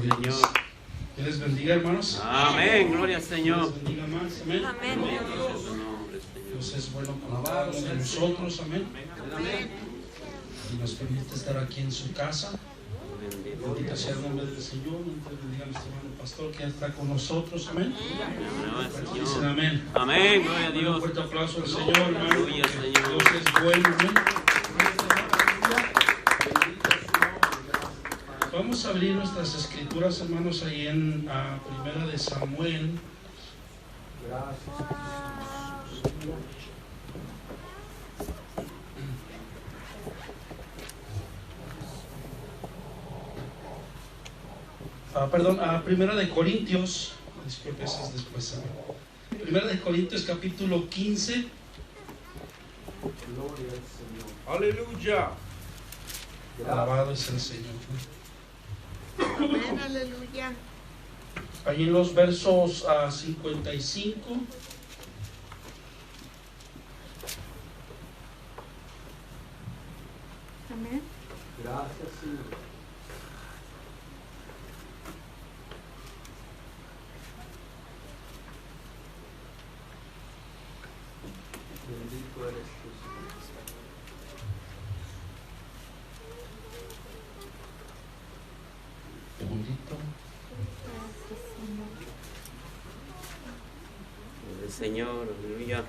Gloria a Dios. Que les bendiga, hermanos. Amén. Gloria al Señor. Que les bendiga más. Amén. Amén. Dios es bueno con cada uno de nosotros. Amén. Y nos permite estar aquí en su casa. Bendito sea el nombre del Señor. Bendiga a nuestro hermano pastor que ya está con nosotros. Amén. Dicen amén. Amén. Gloria a Un Dios. fuerte aplauso al Señor, hermano. Aleluya, Señor. Dios es bueno. Amén. Vamos a abrir nuestras escrituras, hermanos, ahí en Primera de Samuel. Primera de Corintios. Disculpe, eso es después. Primera de Corintios, capítulo 15. Aleluya. Alabado es el Señor. Amén, aleluya. Allí en los versos 55. Amén. Gracias, Señor. Bendito eres tú, Señor. Segundito. El Señor. Aleluya.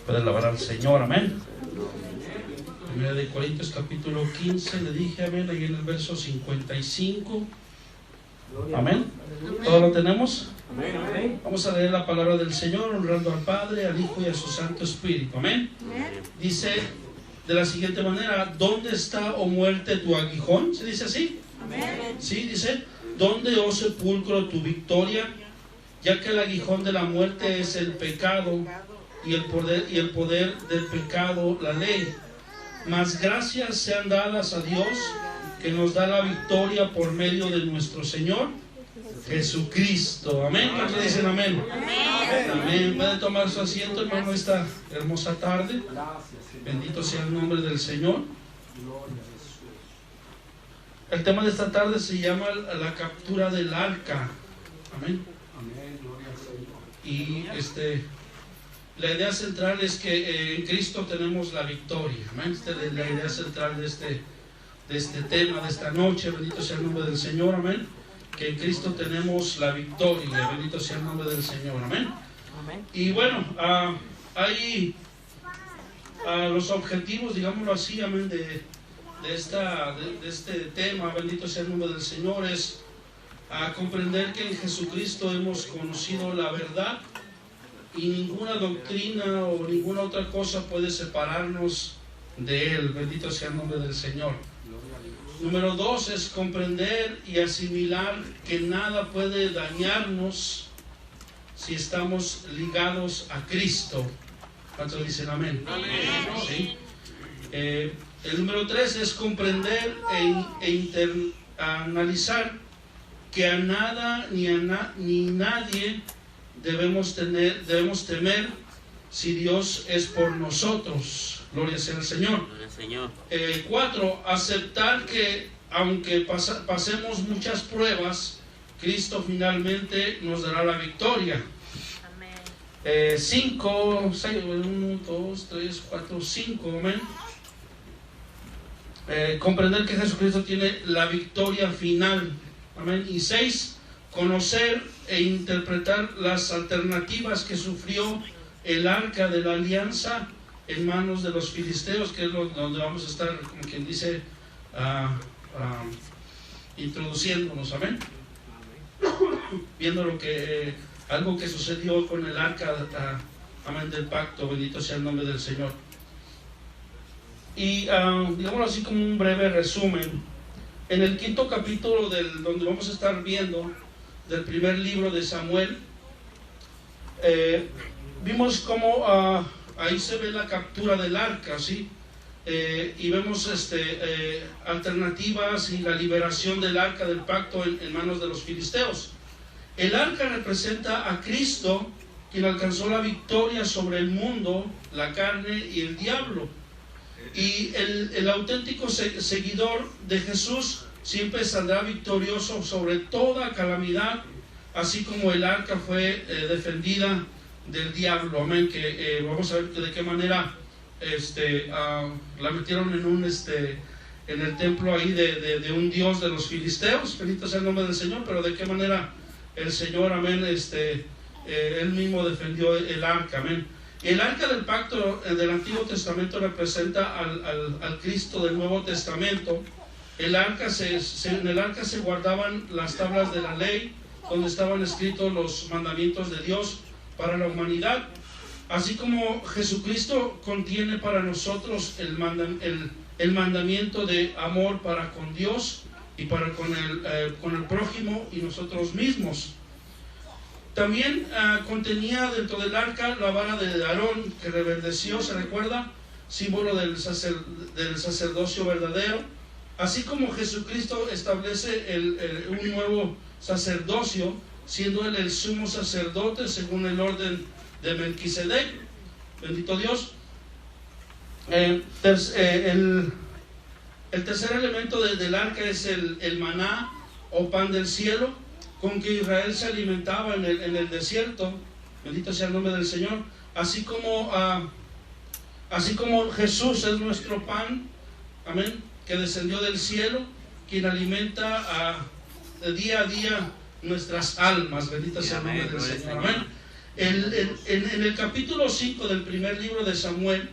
Puede alabar al Señor, amén. Primera de Corintios capítulo 15, le dije amén, ahí en el verso 55. Amén. ¿Todo lo tenemos? Amén, amén. Vamos a leer la palabra del Señor, honrando al Padre, al Hijo y a su Santo Espíritu. Amén. Dice de la siguiente manera: ¿dónde está, oh muerte, tu aguijón? ¿Se dice así? Amén. Sí, dice: ¿dónde, oh sepulcro, tu victoria? Ya que el aguijón de la muerte es el pecado, y el poder del pecado la ley. Mas gracias sean dadas a Dios, que nos da la victoria por medio de nuestro Señor Jesucristo. Amén. ¿Cuántos dicen amén? Amén. Puede tomar su asiento, hermano, esta hermosa tarde. Bendito sea el nombre del Señor. El tema de esta tarde se llama la captura del arca. Amén. Y la idea central es que en Cristo tenemos la victoria. Amén. Esta es la idea central de este tema, de esta noche. Bendito sea el nombre del Señor. Amén. Que en Cristo tenemos la victoria. Bendito sea el nombre del Señor. Amén. Y bueno, hay los objetivos, digámoslo así, amén, de este tema. Bendito sea el nombre del Señor. Es a comprender que en Jesucristo hemos conocido la verdad. Y ninguna doctrina o ninguna otra cosa puede separarnos de Él. Bendito sea el nombre del Señor. Número 2 es comprender y asimilar que nada puede dañarnos si estamos ligados a Cristo. ¿Cuántos dicen amén? ¿Sí? El número 3 es comprender e analizar que a nada ni nadie debemos temer si Dios es por nosotros. Gloria sea al Señor. 4, aceptar que aunque pasemos muchas pruebas, Cristo finalmente nos dará la victoria. 5, 6, 1, 2, 3, 4, 5, amén. Comprender que Jesucristo tiene la victoria final, amén. Y 6, conocer e interpretar las alternativas que sufrió el arca de la alianza en manos de los filisteos, que es donde vamos a estar, como quien dice, introduciéndonos, amén. Viendo algo que sucedió con el arca, amén, del pacto. Bendito sea el nombre del Señor. Y digámoslo así como un breve resumen. En el 5º capítulo donde vamos a estar viendo del primer libro de Samuel, vimos cómo ahí se ve la captura del arca, ¿sí? Y vemos alternativas y la liberación del arca del pacto en manos de los filisteos. El arca representa a Cristo, quien alcanzó la victoria sobre el mundo, la carne y el diablo. Y el auténtico seguidor de Jesús siempre saldrá victorioso sobre toda calamidad, así como el arca fue defendida del diablo. Amén. Que vamos a ver de qué manera la metieron en el templo ahí de un dios de los filisteos. Bendito sea el nombre del Señor. Pero de qué manera el Señor, amén, él mismo defendió el arca. Amén. El arca del pacto del Antiguo Testamento representa al Cristo del Nuevo Testamento. En el arca se guardaban las tablas de la ley, donde estaban escritos los mandamientos de Dios para la humanidad. Así como Jesucristo contiene para nosotros el mandamiento de amor para con Dios y para con el prójimo y nosotros mismos. También contenía dentro del arca la vara de Aarón, que reverdeció, se recuerda, símbolo del sacerdocio verdadero. Así como Jesucristo establece un nuevo sacerdocio, siendo él el sumo sacerdote según el orden de Melquisedec. Bendito Dios. El tercer elemento del arca es el maná o pan del cielo, con que Israel se alimentaba en el desierto. Bendito sea el nombre del Señor. Así como Jesús es nuestro pan, amén, que descendió del cielo, quien alimenta día a día nuestras almas. Bendito sea el nombre del Señor. Amén. En el capítulo 5 del primer libro de Samuel,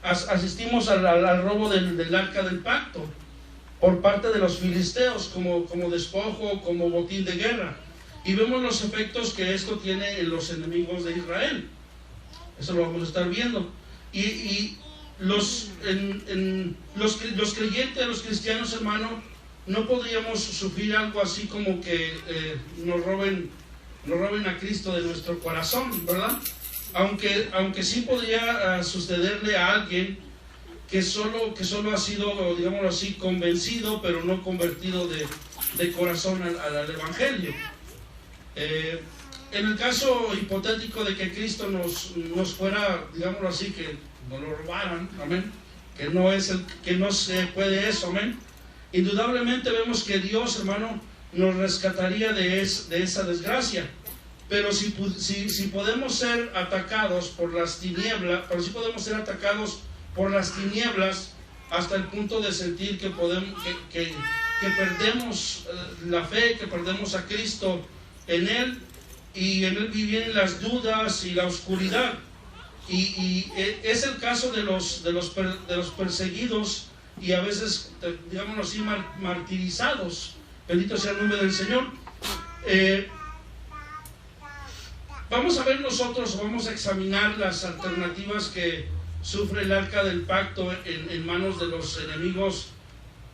asistimos al robo del arca del pacto por parte de los filisteos como despojo, como botín de guerra, y vemos los efectos que esto tiene en los enemigos de Israel. Eso lo vamos a estar viendo. Y los creyentes, los cristianos, hermano, no podríamos sufrir algo así como que nos roben a Cristo de nuestro corazón, ¿verdad? Aunque sí podría sucederle a alguien que solo ha sido, digámoslo así, convencido, pero no convertido de corazón al Evangelio. En el caso hipotético de que Cristo nos fuera, digámoslo así, que nos lo robaran, amén, que no se puede eso, amén, indudablemente vemos que Dios, hermano, nos rescataría de esa desgracia. Pero si podemos ser atacados por las tinieblas, hasta el punto de sentir que perdemos la fe, que perdemos a Cristo en Él, y en Él viven las dudas y la oscuridad. Y es el caso de los perseguidos y a veces, digámoslo así, martirizados. Bendito sea el nombre del Señor. Vamos a ver nosotros, vamos a examinar las alternativas que sufre el arca del pacto en manos de los enemigos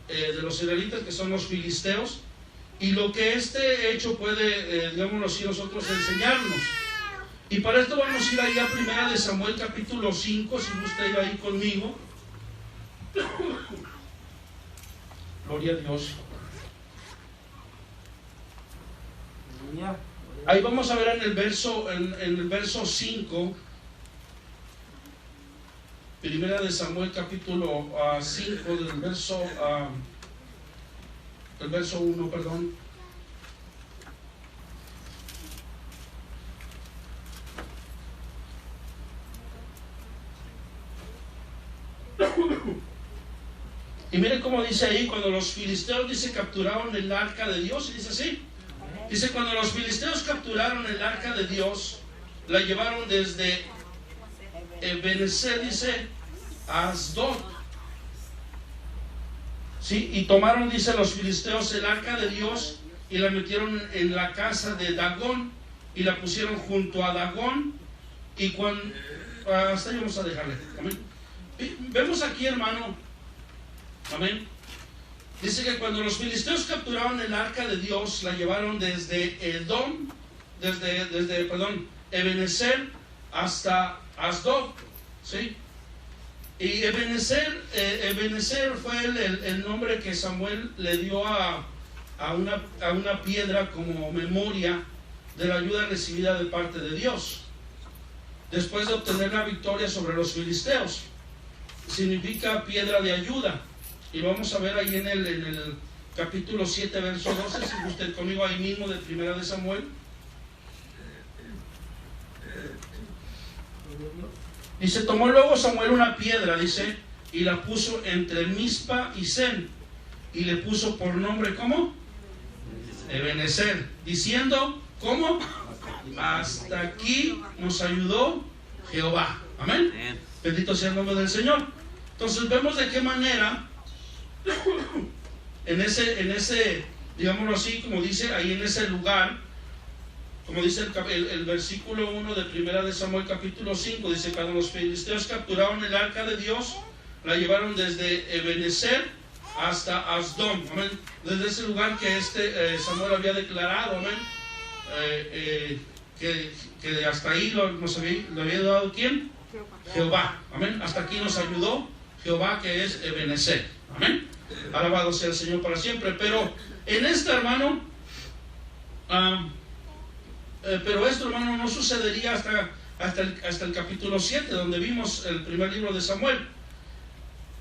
de los israelitas, que son los filisteos, y lo que este hecho puede, digámoslo así, nosotros enseñarnos. Y para esto vamos a ir ahí a 1 de Samuel capítulo 5, si gusta ir ahí conmigo. Gloria a Dios. Ahí vamos a ver en el verso 5, 1 de Samuel capítulo 5, del verso 1, perdón. Y miren cómo dice ahí, cuando los filisteos, dice, capturaron el arca de Dios, y dice así. Dice, cuando los filisteos capturaron el arca de Dios, la llevaron desde Ebenezer, dice, a Asdod. ¿Sí? Y tomaron, dice, los filisteos el arca de Dios y la metieron en la casa de Dagón y la pusieron junto a Dagón. Y cuando... hasta ahí vamos a dejarle. Amén. Vemos aquí, hermano, amén, dice que cuando los filisteos capturaron el arca de Dios, la llevaron desde Ebenezer hasta Asdod, ¿sí? Y Ebenezer fue el nombre que Samuel le dio a una piedra como memoria de la ayuda recibida de parte de Dios después de obtener la victoria sobre los filisteos. Significa piedra de ayuda, y vamos a ver ahí en el capítulo 7, verso 12, si usted conmigo ahí mismo de Primera de Samuel. Dice, tomó luego Samuel una piedra, dice, y la puso entre Mizpa y Sen, y le puso por nombre, ¿cómo? Ebenezer, diciendo, ¿cómo? Hasta aquí nos ayudó Jehová. Amén. Bendito sea el nombre del Señor. Entonces vemos de qué manera en ese, digámoslo así, como dice ahí en ese lugar, como dice el versículo 1 de Primera de Samuel capítulo 5, dice, cuando los filisteos capturaron el arca de Dios, la llevaron desde Ebenezer hasta Asdom, amén, desde ese lugar que Samuel había declarado, amén, que hasta ahí lo había dado ¿quién? Jehová, amén, hasta aquí nos ayudó Jehová, que es Ebenezer, amén, alabado sea el Señor para siempre. Pero en este, hermano, pero esto, hermano, no sucedería hasta el capítulo 7, donde vimos el primer libro de Samuel.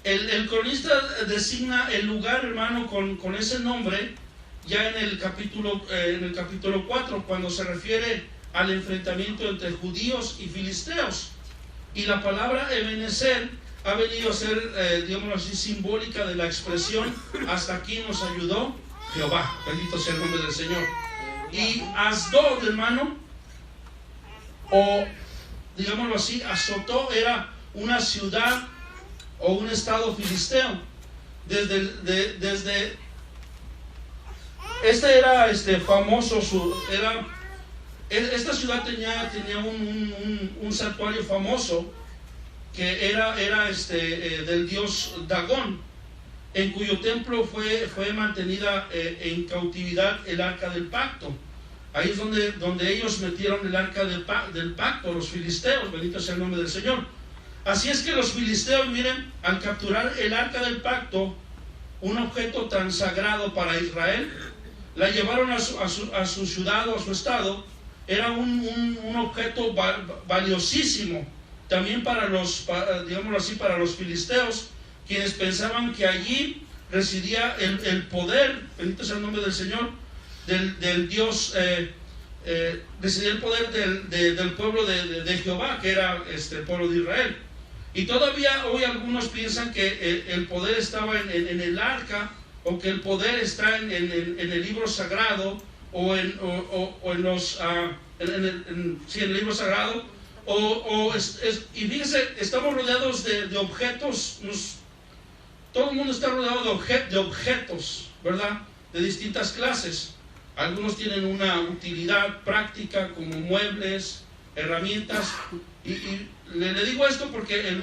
El cronista designa el lugar, hermano, con ese nombre ya en el capítulo 4, cuando se refiere al enfrentamiento entre judíos y filisteos. Y la palabra Ebenezer ha venido a ser, digámoslo así, simbólica de la expresión hasta aquí nos ayudó Jehová. Bendito sea el nombre del Señor. Y Asdod, hermano, o digámoslo así, Azotó era una ciudad o un estado filisteo. Este era famoso, esta ciudad tenía un santuario famoso que era del dios Dagón, en cuyo templo fue mantenida en cautividad el arca del pacto. Ahí es donde ellos metieron el arca del pacto, los filisteos, bendito sea el nombre del Señor. Así es que los filisteos, miren, al capturar el arca del pacto, un objeto tan sagrado para Israel, la llevaron a su ciudad o a su estado. Era un objeto valiosísimo también digámoslo así, para los filisteos, quienes pensaban que allí residía el poder, bendito sea el nombre del Señor, del Dios, residía el poder del pueblo de Jehová, que era el pueblo de Israel. Y todavía hoy algunos piensan que el poder estaba en el arca, o que el poder está en el libro sagrado, o en el libro sagrado, y fíjense, estamos rodeados de objetos, todo el mundo está rodeado de objetos, ¿verdad? De distintas clases. Algunos tienen una utilidad práctica como muebles, herramientas, y le digo esto porque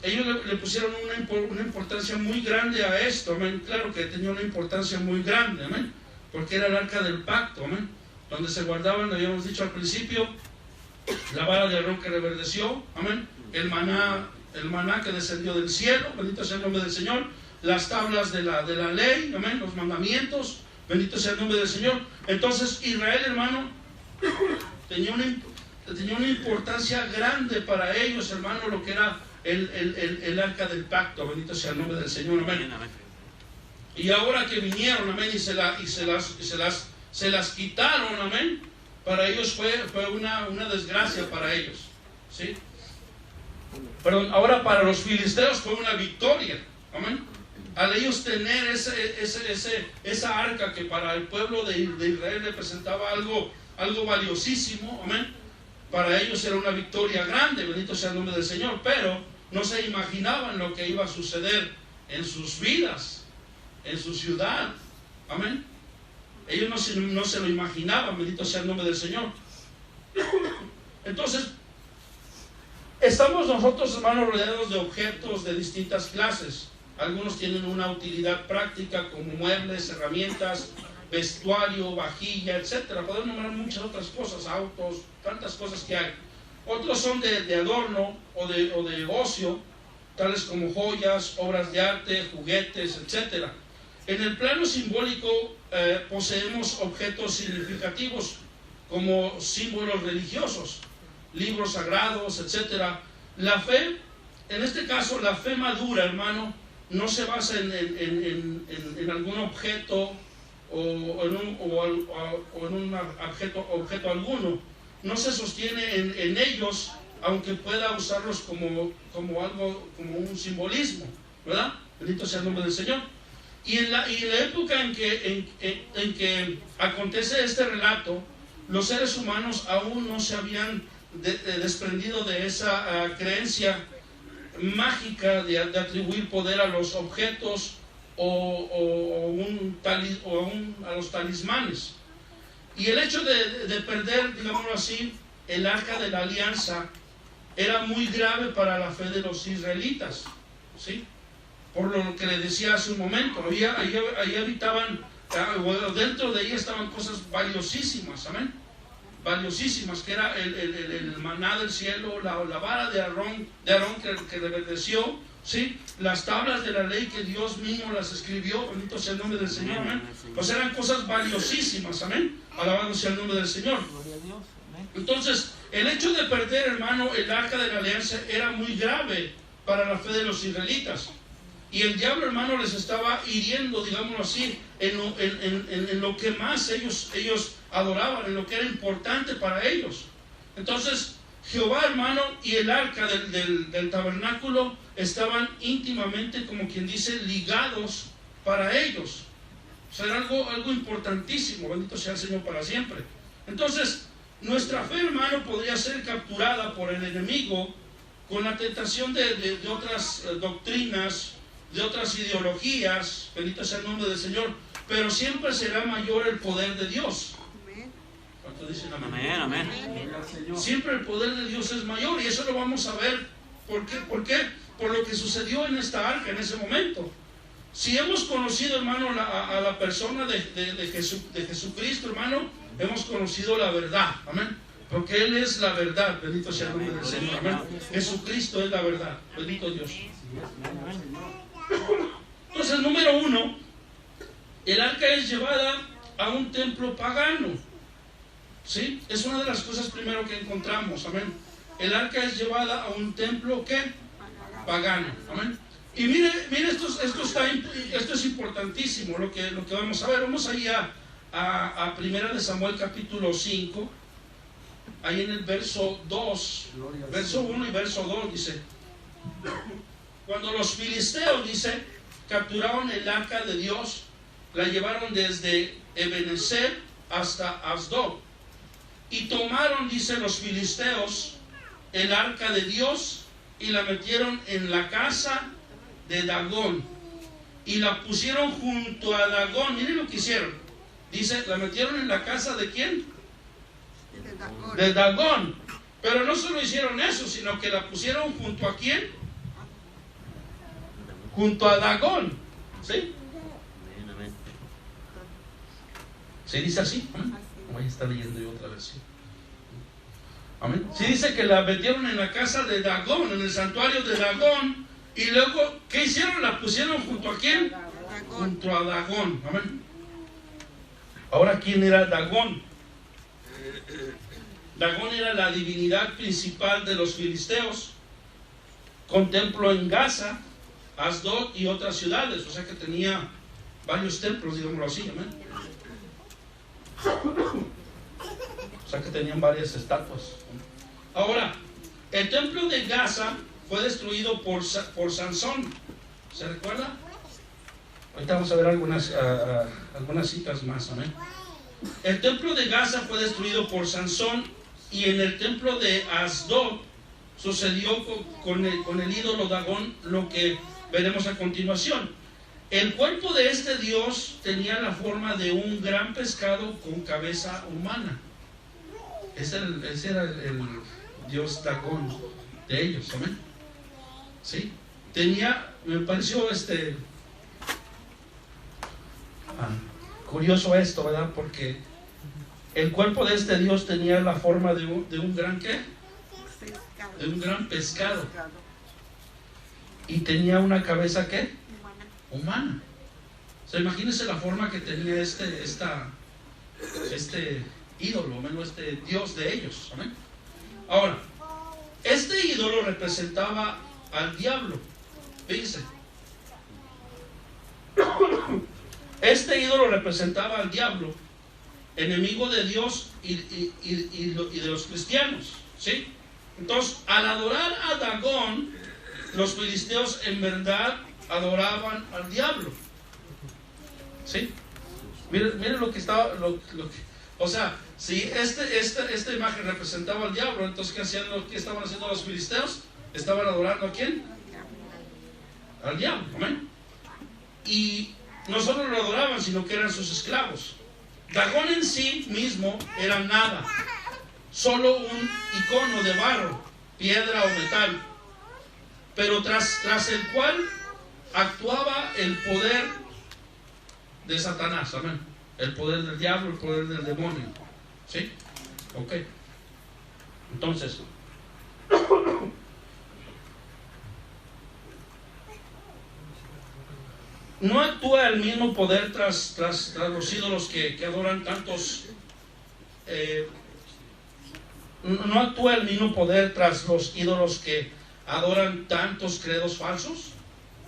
ellos le pusieron una importancia muy grande a esto, amén. Claro que tenía una importancia muy grande, amén, porque era el arca del pacto, amén, donde se guardaban, habíamos dicho al principio, la vara de Aarón que reverdeció, amén, el maná que descendió del cielo, bendito sea el nombre del Señor, las tablas de la ley, amén, los mandamientos, bendito sea el nombre del Señor. Entonces Israel, hermano, tenía una importancia grande para ellos, hermano, lo que era el arca del pacto, bendito sea el nombre del Señor, amén. Y ahora que vinieron, amén, y se las quitaron, amén, para ellos fue una desgracia para ellos, ¿sí? Perdón, ahora para los filisteos fue una victoria, amén. Al ellos tener esa arca que para el pueblo de Israel representaba algo valiosísimo, amén, para ellos era una victoria grande, bendito sea el nombre del Señor, pero no se imaginaban lo que iba a suceder en sus vidas, en su ciudad, amén. Ellos no se lo imaginaban, bendito sea el nombre del Señor. Entonces, estamos nosotros, hermanos, rodeados de objetos de distintas clases. Algunos tienen una utilidad práctica como muebles, herramientas, vestuario, vajilla, etcétera. Podemos nombrar muchas otras cosas, autos, tantas cosas que hay. Otros son de adorno o de ocio, tales como joyas, obras de arte, juguetes, etcétera. En el plano simbólico poseemos objetos significativos como símbolos religiosos, libros sagrados, etcétera. La fe, en este caso la fe madura, hermano, no se basa en algún objeto o en un objeto alguno, no se sostiene en ellos, aunque pueda usarlos como algo, como un simbolismo, ¿verdad? Bendito sea el nombre del Señor. Y en la época en que acontece este relato, los seres humanos aún no se habían desprendido de esa creencia mágica de atribuir poder a los objetos o a los talismanes. Y el hecho de perder, digámoslo así, el arca de la alianza era muy grave para la fe de los israelitas, ¿sí? Por lo que le decía hace un momento, ahí habitaban, dentro de ella estaban cosas valiosísimas, amén, valiosísimas, que era el maná del cielo, la vara de Aarón que reverdeció, ¿sí? Las tablas de la ley que Dios mismo las escribió, bendito sea el nombre del Señor, amén. Pues eran cosas valiosísimas, amén, alabado sea el nombre del Señor. Entonces, el hecho de perder, hermano, el arca de la alianza era muy grave para la fe de los israelitas. Y el diablo, hermano, les estaba hiriendo, digámoslo así, en lo que más ellos adoraban, en lo que era importante para ellos. Entonces, Jehová, hermano, y el arca del tabernáculo estaban íntimamente, como quien dice, ligados para ellos. O sea, era algo importantísimo, bendito sea el Señor para siempre. Entonces, nuestra fe, hermano, podría ser capturada por el enemigo con la tentación de otras doctrinas, de otras ideologías, bendito sea el nombre del Señor, pero siempre será mayor el poder de Dios. ¿Cuántos dicen amén? Amén, amén. Siempre el poder de Dios es mayor, y eso lo vamos a ver. ¿Por qué? Por lo que sucedió en esta arca en ese momento. Si hemos conocido, hermano, a la persona de Jesucristo, hermano, hemos conocido la verdad, amén, porque Él es la verdad, bendito sea el nombre del Señor, amén. Jesucristo es la verdad, bendito Dios. Entonces, número 1, el arca es llevada a un templo pagano, ¿sí? Es una de las cosas primero que encontramos, amén. El arca es llevada a un templo, ¿qué? Pagano, amén. Y mire, esto es importantísimo, lo que vamos a ver. Vamos ahí a Primera de Samuel capítulo 5, ahí en el verso 2, verso 1 y verso 2 dice: cuando los filisteos, dice, capturaron el arca de Dios, la llevaron desde Ebenezer hasta Asdod, y tomaron, dice, los filisteos el arca de Dios y la metieron en la casa de Dagón y la pusieron junto a Dagón. Miren lo que hicieron, dice, la metieron en la casa de ¿quién? De Dagón. Pero no solo hicieron eso, sino que la pusieron junto a ¿quién? Junto a Dagón, ¿sí? ¿Sí dice así? Voy a estar leyendo yo otra vez, ¿sí? Amén. Sí dice que la metieron en la casa de Dagón, en el santuario de Dagón, y luego, ¿qué hicieron? La pusieron junto a ¿quién? Junto a Dagón, amén. Ahora, ¿quién era Dagón? Dagón era la divinidad principal de los filisteos, con templo en Gaza, Asdod y otras ciudades, o sea que tenía varios templos, digámoslo así, amén. O sea que tenían varias estatuas. Ahora, el templo de Gaza fue destruido por Sansón, ¿se recuerda? Ahorita vamos a ver algunas citas más, amén. El templo de Gaza fue destruido por Sansón, y en el templo de Asdod sucedió con el ídolo Dagón lo que veremos a continuación. El cuerpo de este dios tenía la forma de un gran pescado con cabeza humana. Ese era el dios Dagón de ellos, amén. ¿Sí? Me pareció curioso esto, ¿verdad? Porque el cuerpo de este dios tenía la forma de un gran ¿qué? De un gran pescado. Y tenía una cabeza ¿qué? Humana. O sea, imagínense la forma que tenía este ídolo, menos este dios de ellos, ¿amén? Ahora, este ídolo representaba al diablo. Fíjense, Este ídolo representaba al diablo, enemigo de Dios y de los cristianos, ¿sí? Entonces, al adorar a Dagón, los filisteos en verdad adoraban al diablo, ¿sí? Miren lo que estaba, o sea, si esta imagen representaba al diablo, entonces ¿qué estaban haciendo los filisteos? ¿Estaban adorando a quién? Al diablo, amén. Y no solo lo adoraban, sino que eran sus esclavos. Dagón en sí mismo era nada, solo un icono de barro, piedra o metal, pero tras el cual actuaba el poder de Satanás, amén. El poder del diablo, el poder del demonio, ¿sí? Ok. Entonces, no actúa el mismo poder tras los ídolos que adoran tantos. No actúa el mismo poder tras los ídolos que adoran tantos credos falsos.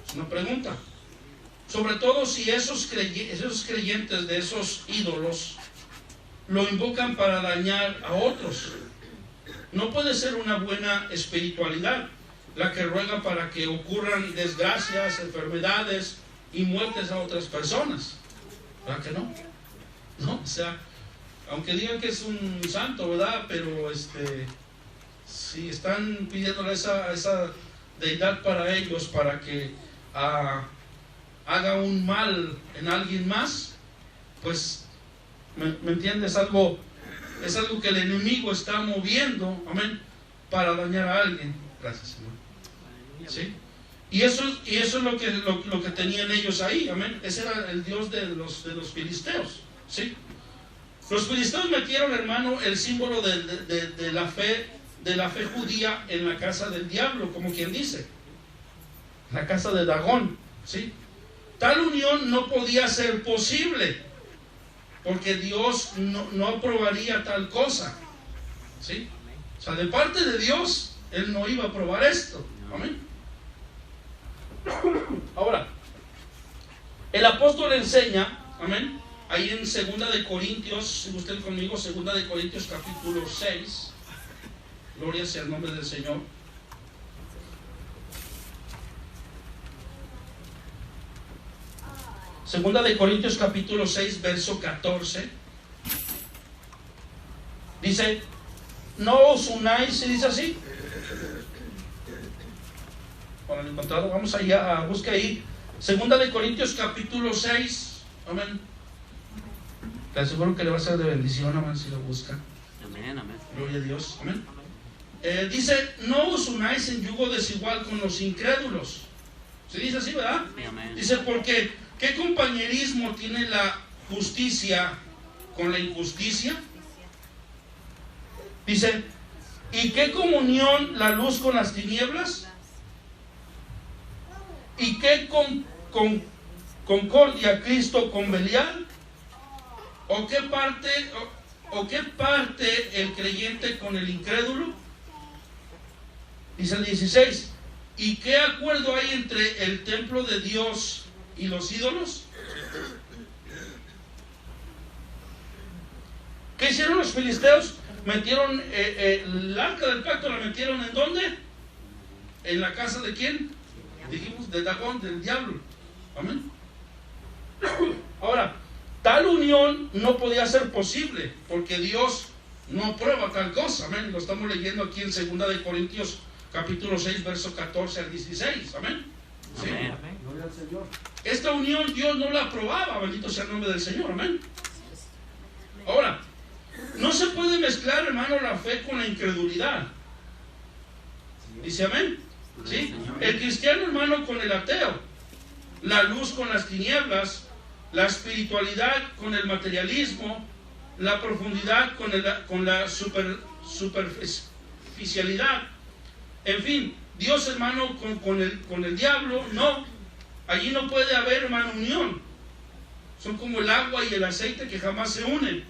Es una pregunta. Sobre todo si esos creyentes de esos ídolos lo invocan para dañar a otros. No puede ser una buena espiritualidad la que ruega para que ocurran desgracias, enfermedades y muertes a otras personas. ¿Verdad que no? No, o sea, aunque digan que es un santo, ¿verdad? Pero si están pidiéndole esa deidad para ellos, para que haga un mal en alguien más, pues, ¿me entiendes? Es algo que el enemigo está moviendo, amén, para dañar a alguien. Gracias, Señor. ¿Sí? Y eso es lo que tenían ellos ahí, amén. Ese era el Dios de los filisteos, ¿sí? Los filisteos metieron, hermano, el símbolo de la fe judía en la casa del diablo, como quien dice, la casa de Dagón, ¿sí? Tal unión no podía ser posible, porque Dios no aprobaría tal cosa, ¿sí? O sea, de parte de Dios, Él no iba a aprobar esto, amén. Ahora, el apóstol enseña, amén, ahí en 2 de Corintios, si usted conmigo, 2 de Corintios capítulo 6, gloria sea el nombre del Señor. Segunda de Corintios capítulo 6, verso 14. Dice, no os unáis, ¿se dice así? Para el encontrado, vamos allá, busca ahí. Segunda de Corintios capítulo 6. Amén. Te aseguro que le va a ser de bendición, amén, si lo busca. Amén, amén. Gloria a Dios, amén. Dice, no os unáis en yugo desigual con los incrédulos. Se dice así, ¿verdad? Amén. Dice, porque ¿qué compañerismo tiene la justicia con la injusticia? Dice, ¿y qué comunión la luz con las tinieblas? ¿Y qué concordia Cristo con Belial? ¿O qué parte el creyente con el incrédulo? Dice el 16, ¿y qué acuerdo hay entre el templo de Dios y los ídolos? ¿Qué hicieron los filisteos? Metieron el arca del pacto, la metieron ¿en dónde? ¿En la casa de quién? Dijimos, de Dagón, del diablo. Amén. Ahora, tal unión no podía ser posible, porque Dios no aprueba tal cosa. Amén. Lo estamos leyendo aquí en 2 de Corintios capítulo 6, verso 14 al 16. Amén. ¿Sí? Amén. Gloria al Señor. Esta unión Dios no la aprobaba, bendito sea el nombre del Señor, amén. Ahora, no se puede mezclar, hermano, la fe con la incredulidad. Dice amén. ¿Sí? El cristiano, hermano, con el ateo, la luz con las tinieblas, la espiritualidad con el materialismo, la profundidad con la superficialidad. En fin, Dios, hermano, con el diablo, no. Allí no puede haber, hermano, unión. Son como el agua y el aceite que jamás se unen.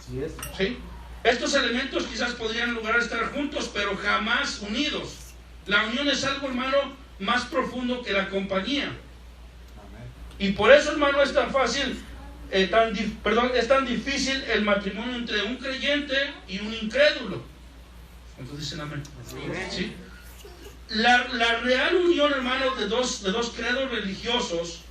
Así es. ¿Sí? Estos elementos quizás podrían lograr estar juntos, pero jamás unidos. La unión es algo, hermano, más profundo que la compañía. Y por eso, hermano, es tan fácil, es tan difícil el matrimonio entre un creyente y un incrédulo. ¿Cuántos dicen amén? ¿Sí? La real unión, hermano, de dos credos religiosos,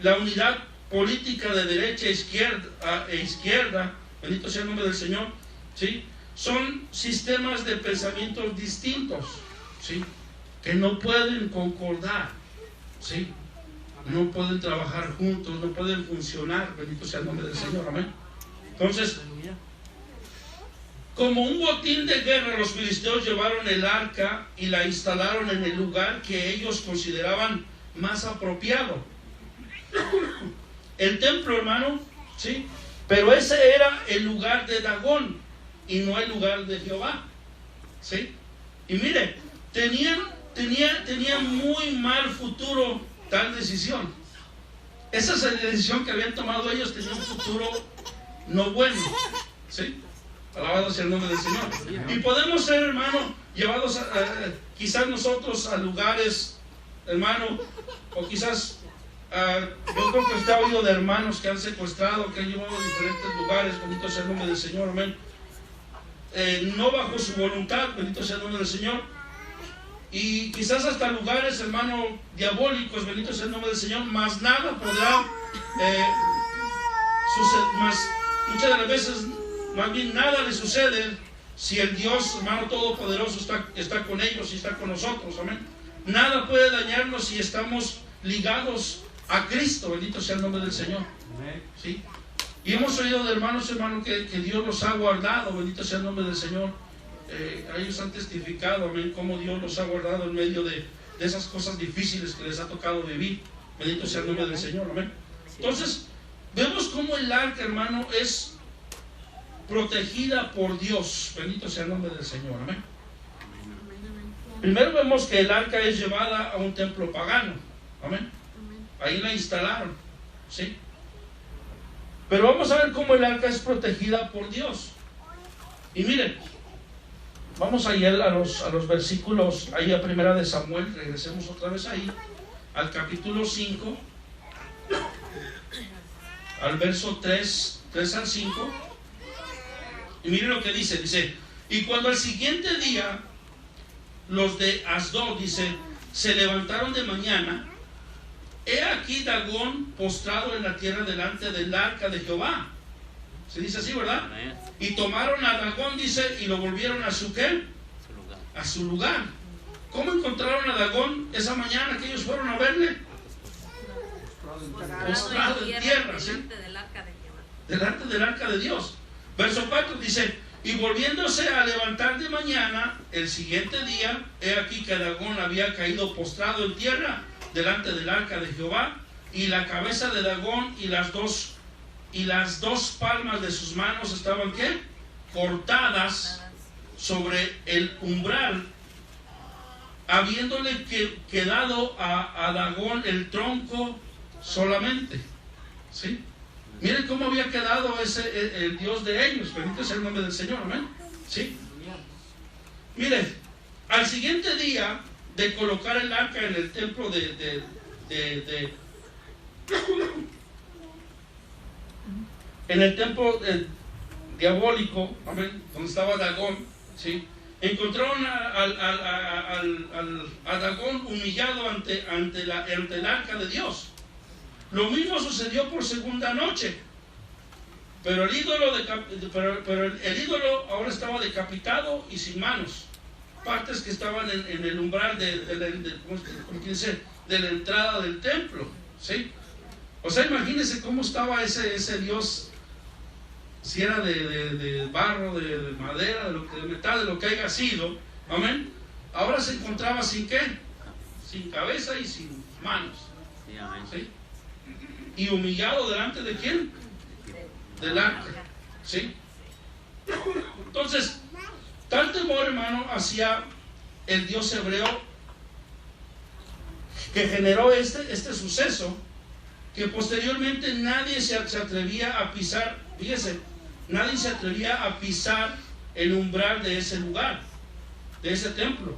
la unidad política de derecha e izquierda, bendito sea el nombre del Señor, ¿sí? Son sistemas de pensamientos distintos, ¿sí? Que no pueden concordar, ¿sí? No pueden trabajar juntos, no pueden funcionar, bendito sea el nombre del Señor, amén. Entonces, como un botín de guerra, los filisteos llevaron el arca y la instalaron en el lugar que ellos consideraban más apropiado. El templo, hermano, ¿sí? Pero ese era el lugar de Dagón y no el lugar de Jehová, ¿sí? Y mire, tenía muy mal futuro tal decisión. Esa es la decisión que habían tomado ellos, tenía un futuro no bueno, ¿sí? Alabado sea el nombre del Señor. Y podemos ser, hermano, llevados quizás nosotros a lugares, hermano, o quizás yo creo que usted ha oído de hermanos que han secuestrado, que han llevado a diferentes lugares, bendito sea el nombre del Señor, amén. No bajo su voluntad, bendito sea el nombre del Señor. Y quizás hasta lugares, hermano, diabólicos, bendito sea el nombre del Señor, más nada podrá suceder, muchas de las veces, más bien nada le sucede si el Dios, hermano todopoderoso, está con ellos y está con nosotros, amén. Nada puede dañarnos si estamos ligados a Cristo, bendito sea el nombre del Señor, ¿sí? Y hemos oído de hermanos que Dios los ha guardado, bendito sea el nombre del Señor. Ellos han testificado, amén, cómo Dios los ha guardado en medio de esas cosas difíciles que les ha tocado vivir, bendito sea el nombre del Señor, amén. Entonces, vemos cómo el arca, hermano, es protegida por Dios, bendito sea el nombre del Señor, amén. Primero vemos que el arca es llevada a un templo pagano, amén. Ahí la instalaron, ¿sí? Pero vamos a ver cómo el arca es protegida por Dios. Y miren, vamos a ir a los versículos, ahí a primera de Samuel, regresemos otra vez ahí, al capítulo 5, al verso 3 al 5. Y miren lo que dice, y cuando al siguiente día los de Asdod, dice, se levantaron de mañana, he aquí Dagón postrado en la tierra delante del arca de Jehová. Se dice así, ¿verdad? Y tomaron a Dagón, dice, y lo volvieron a su ¿qué? A su lugar. ¿Cómo encontraron a Dagón esa mañana que ellos fueron a verle? Postrado en tierra, ¿sí? Delante del arca de Dios. Verso 4 dice, y volviéndose a levantar de mañana, el siguiente día, he aquí que Dagón había caído postrado en tierra delante del arca de Jehová, y la cabeza de Dagón y las dos palmas de sus manos estaban ¿qué? Cortadas sobre el umbral, habiéndole quedado a Dagón el tronco solamente, ¿sí? Miren cómo había quedado el Dios de ellos, bendito sea el nombre del Señor, amén, ¿sí? Miren, al siguiente día de colocar el arca en el templo en el templo diabólico, amén, donde estaba Dagón, ¿sí? Encontraron a Dagón humillado ante el arca de Dios. Lo mismo sucedió por segunda noche, pero el ídolo ahora estaba decapitado y sin manos, partes que estaban en el umbral de la entrada del templo, ¿sí? O sea, imagínense cómo estaba ese Dios, si era de barro, de madera, de metal, de lo que haya sido, amén. Ahora se encontraba sin ¿qué? Sin cabeza y sin manos, ¿sí? Y humillado delante de ¿quién? Del arca, ¿sí? Entonces, tal temor, hermano, hacia el Dios hebreo que generó este suceso, que posteriormente nadie se atrevía a pisar, fíjese, nadie se atrevía a pisar el umbral de ese lugar, de ese templo,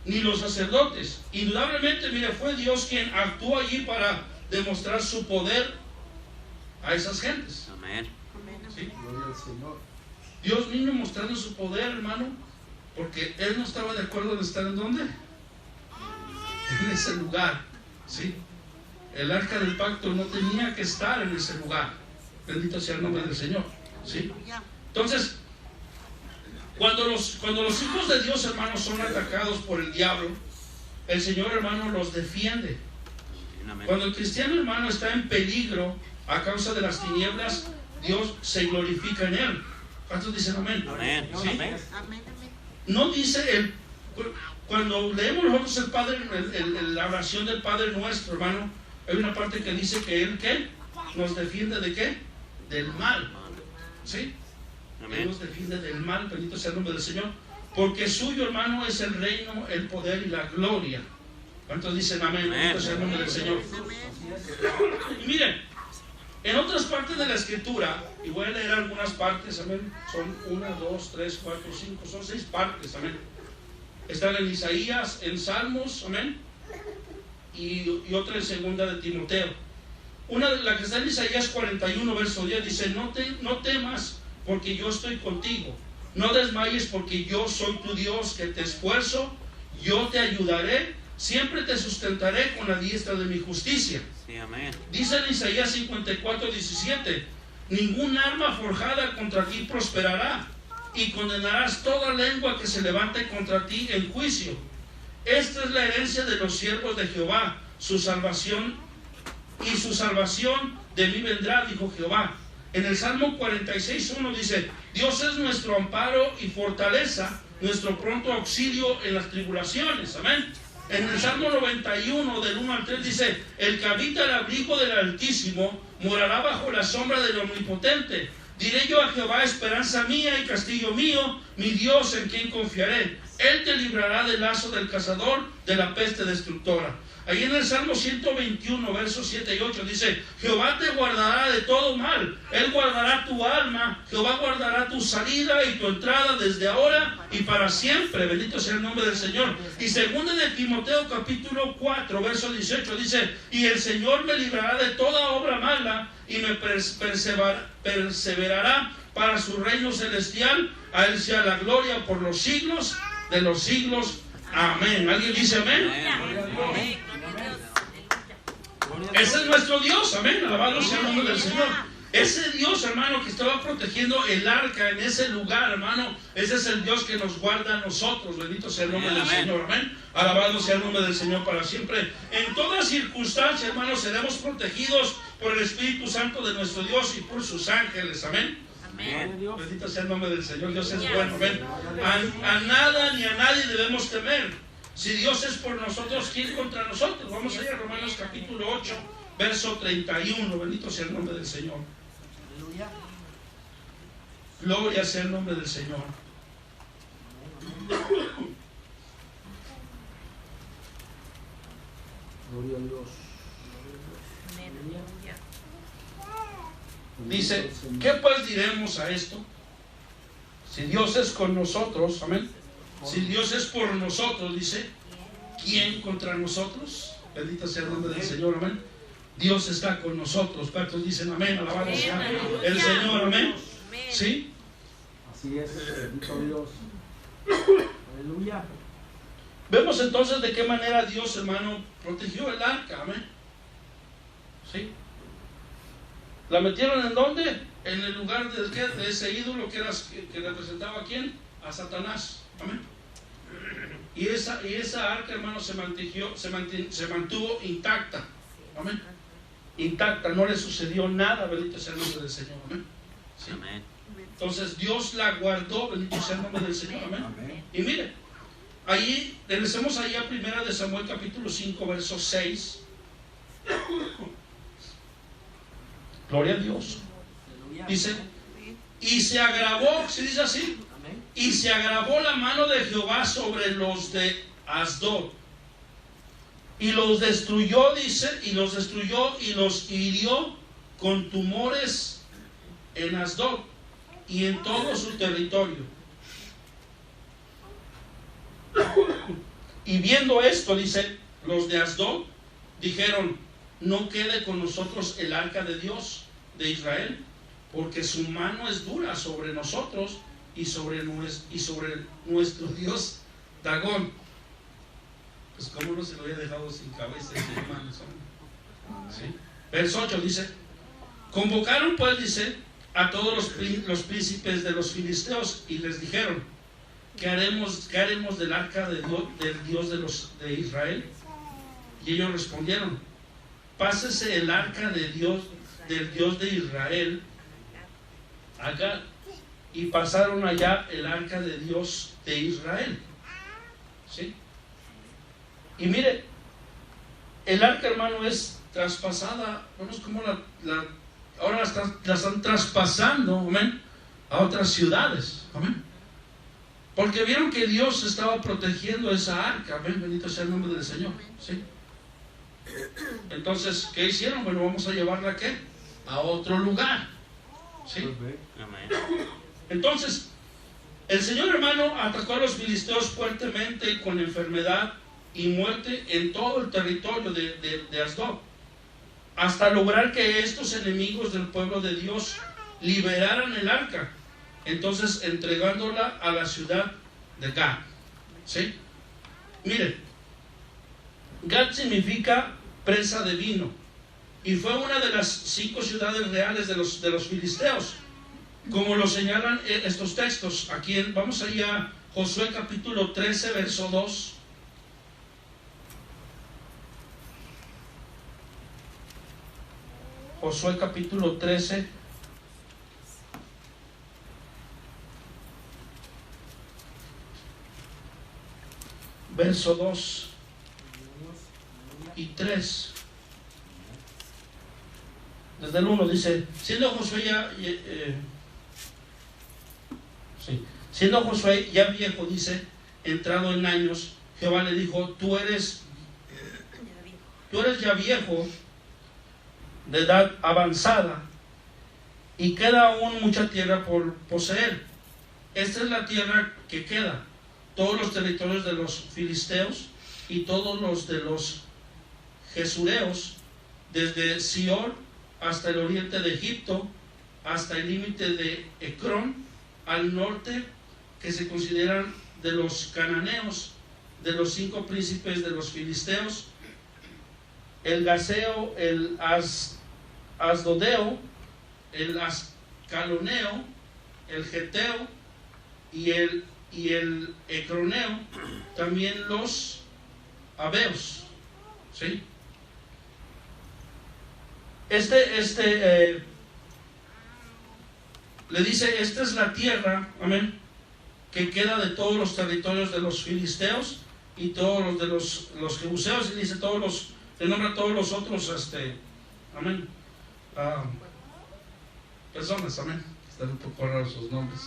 ni los sacerdotes. Indudablemente, mire, fue Dios quien actuó allí para demostrar su poder a esas gentes. Amén. ¿Sí? Gloria al Señor. Dios vino mostrando su poder, hermano, porque Él no estaba de acuerdo en estar en ¿dónde? En ese lugar, ¿sí? El arca del pacto no tenía que estar en ese lugar. Bendito sea el nombre del Señor, ¿sí? Entonces, cuando los hijos de Dios, hermanos, son atacados por el diablo, el Señor, hermano, los defiende. Amén. Cuando el cristiano, hermano, está en peligro a causa de las tinieblas, Dios se glorifica en él. ¿Cuántos dicen amén? Amén. ¿Sí? Amén. Amén. No dice cuando leemos nosotros el Padre, la oración del Padre Nuestro, hermano, hay una parte que dice que Él, ¿qué? Nos defiende de ¿qué? Del mal. ¿Sí? Él Amén. nos defiende del mal, bendito sea el nombre del Señor, porque suyo, hermano, es el reino, el poder y la gloria. ¿Cuántos dicen amén? Bendito sea el nombre del Señor. Y miren, en otras partes de la Escritura, y voy a leer algunas partes, amén, son 1, 2, 3, 4, 5, son 6 partes, amén. Están en Isaías, en Salmos, amén, y otra en segunda de Timoteo. Una, la que está en Isaías 41, verso 10, dice, no temas, porque yo estoy contigo. No desmayes, porque yo soy tu Dios, que te esfuerzo, yo te ayudaré, siempre te sustentaré con la diestra de mi justicia. Sí, amén. Dice en Isaías 54, 17, ningún arma forjada contra ti prosperará, y condenarás toda lengua que se levante contra ti en juicio. Esta es la herencia de los siervos de Jehová, su salvación, y su salvación de mí vendrá, dijo Jehová. En el Salmo 46:1 dice, Dios es nuestro amparo y fortaleza, nuestro pronto auxilio en las tribulaciones. Amén. En el Salmo 91, del 1 al 3 dice, el que habita el abrigo del Altísimo morará bajo la sombra del Omnipotente. Diré yo a Jehová, esperanza mía y castillo mío, mi Dios en quien confiaré. Él te librará del lazo del cazador, de la peste destructora. Ahí en el Salmo 121, versos 7 y 8 dice, Jehová te guardará de todo mal, Él guardará tu alma, Jehová guardará tu salida y tu entrada desde ahora y para siempre, bendito sea el nombre del Señor. Y segunda de Timoteo capítulo 4, verso 18 dice, y el Señor me librará de toda obra mala y me perseverará para su reino celestial, a Él sea la gloria por los siglos de los siglos. Amén. ¿Alguien dice amén? Amén. Ese es nuestro Dios, amén, alabado sea el nombre del Señor. Ese Dios, hermano, que estaba protegiendo el arca en ese lugar, hermano, ese es el Dios que nos guarda a nosotros, bendito sea el nombre del Señor, amén, alabado sea el nombre del Señor para siempre. En toda circunstancia, hermanos, seremos protegidos por el Espíritu Santo de nuestro Dios y por sus ángeles, amén. Amén. Bendito sea el nombre del Señor, Dios es bueno, amén. A nada ni a nadie debemos temer. Si Dios es por nosotros, ¿quién contra nosotros? Vamos a ir a Romanos capítulo 8, verso 31. Bendito sea el nombre del Señor. Aleluya. Gloria sea el nombre del Señor. Gloria a Dios. Dice, ¿qué pues diremos a esto? Si Dios es con nosotros, amén. Si Dios es por nosotros, dice, ¿quién contra nosotros? Bendito sea el nombre del Señor, amén. Dios está con nosotros. ¿Cuántos dicen amén? Alabado sea el Señor, amén. ¿Sí? Así es, bendito Dios. Aleluya. Vemos entonces de qué manera Dios, hermano, protegió el arca, amén. ¿Sí? ¿La metieron en dónde? En el lugar de ese ídolo que representaba a quién? A Satanás, amén. Y esa arca, hermano, se mantuvo intacta, amén. Intacta, no le sucedió nada, bendito sea el nombre del Señor, amén. ¿Sí? Amén. Entonces Dios la guardó, bendito sea el nombre del Señor, amén. Amén. Y mire, ahí, regresemos ahí a 1 de Samuel capítulo 5, verso 6. Gloria a Dios. Dice, y se agravó, ¿se dice así? Y se agravó la mano de Jehová sobre los de Asdod. Y los destruyó, dice, y los destruyó y los hirió con tumores en Asdod y en todo su territorio. Y viendo esto, dice, los de Asdod dijeron, no quede con nosotros el arca de Dios de Israel, porque su mano es dura sobre nosotros y sobre nuestro Dios Dagón. Pues cómo no se lo había dejado sin cabeza y sin manos, ¿sí? Verso 8 dice: convocaron pues, dice, a todos los príncipes de los filisteos y les dijeron: ¿qué haremos del arca del Dios de Israel? Y ellos respondieron: pásese el arca del Dios de Israel acá. Y pasaron allá el arca de Dios de Israel, ¿sí? Y mire, el arca, hermano, es traspasada. Vemos como ahora la están traspasando, amén, a otras ciudades, amén, porque vieron que Dios estaba protegiendo esa arca, amén, bendito sea el nombre del Señor, ¿sí? Entonces, ¿qué hicieron? Bueno, vamos a llevarla ¿a qué? A otro lugar, ¿sí? Amén. Entonces, el Señor, hermano, atacó a los filisteos fuertemente con enfermedad y muerte en todo el territorio de Asdod, hasta lograr que estos enemigos del pueblo de Dios liberaran el arca, entonces entregándola a la ciudad de Gad, ¿sí? Mire, Gad significa presa de vino, y fue una de las 5 ciudades reales de los filisteos, como lo señalan estos textos. Aquí vamos ahí a Josué capítulo 13, verso 2. Josué capítulo 13, verso 2 y 3. Desde el 1 dice: siendo Josué ya viejo, dice, entrado en años, Jehová le dijo: tú eres ya viejo, de edad avanzada, y queda aún mucha tierra por poseer. Esta es la tierra que queda: todos los territorios de los filisteos y todos los de los gesureos, desde Sior hasta el oriente de Egipto, hasta el límite de Ecrón, al norte, que se consideran de los cananeos, de los 5 príncipes de los filisteos, el gaseo, el asdodeo, el ascaloneo, el geteo y el ecroneo, también los abeos, ¿sí? Le dice: esta es la tierra, amén, que queda de todos los territorios de los filisteos y todos los de los jebuseos, y dice le nombra todos los otros, amén, personas, amén. Están un poco raros sus nombres,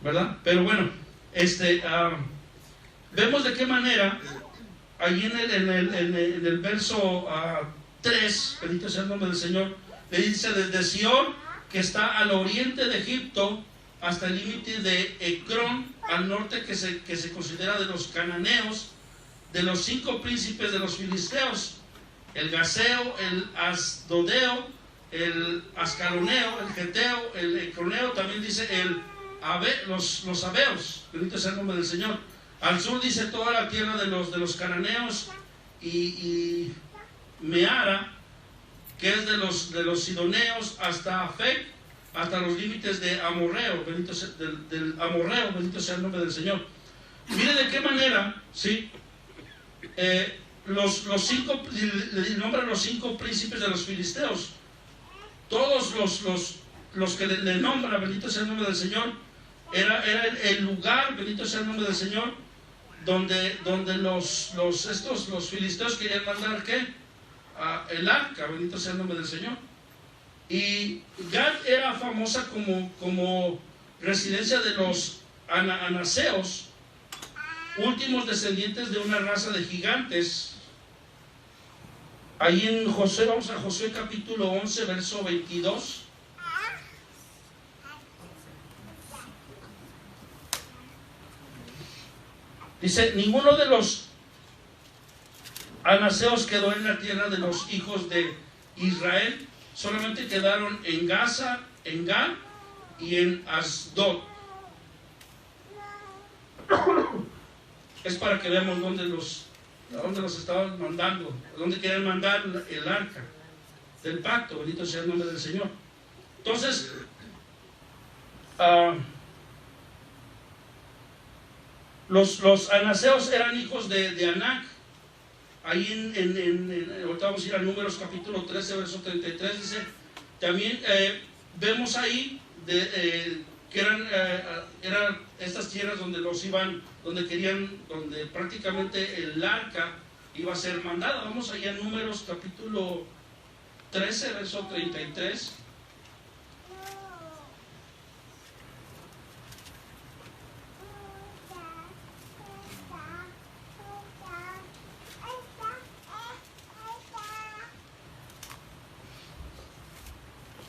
¿verdad? Pero bueno, vemos de qué manera ahí en el verso 3, bendito sea el nombre del Señor, le dice: desde Sión, que está al oriente de Egipto, hasta el límite de Ecrón, al norte, que se considera de los cananeos, de los 5 príncipes de los filisteos, el gaseo, el asdodeo, el ascaloneo, el geteo, el ecroneo, también dice los abeos, bendito sea el nombre del Señor. Al sur dice toda la tierra de los cananeos, y Meara, que es de los sidoneos, hasta Afec, hasta los límites de Amorreo, del Amorreo, bendito sea el nombre del Señor. Mire de qué manera, ¿sí? Los 5, le nombran los 5 príncipes de los filisteos. Todos los que le nombran, bendito sea el nombre del Señor, era el lugar, bendito sea el nombre del Señor, donde los filisteos querían mandar ¿qué? El arca, bendito sea el nombre del Señor. Y Gad era famosa como residencia de los anaseos, últimos descendientes de una raza de gigantes. Ahí en Josué, vamos a Josué capítulo 11, verso 22. Dice: ninguno de los anaseos quedó en la tierra de los hijos de Israel. Solamente quedaron en Gaza, en Gad y en Asdod. Es para que veamos a dónde los estaban mandando, a dónde querían mandar el arca del pacto. Bendito sea el nombre del Señor. Entonces, los anaseos eran hijos de Anac. Ahí ahorita vamos a ir a Números capítulo 13, verso 33, dice, también vemos ahí que eran estas tierras donde donde prácticamente el arca iba a ser mandada. Vamos allá a Números capítulo 13, verso 33.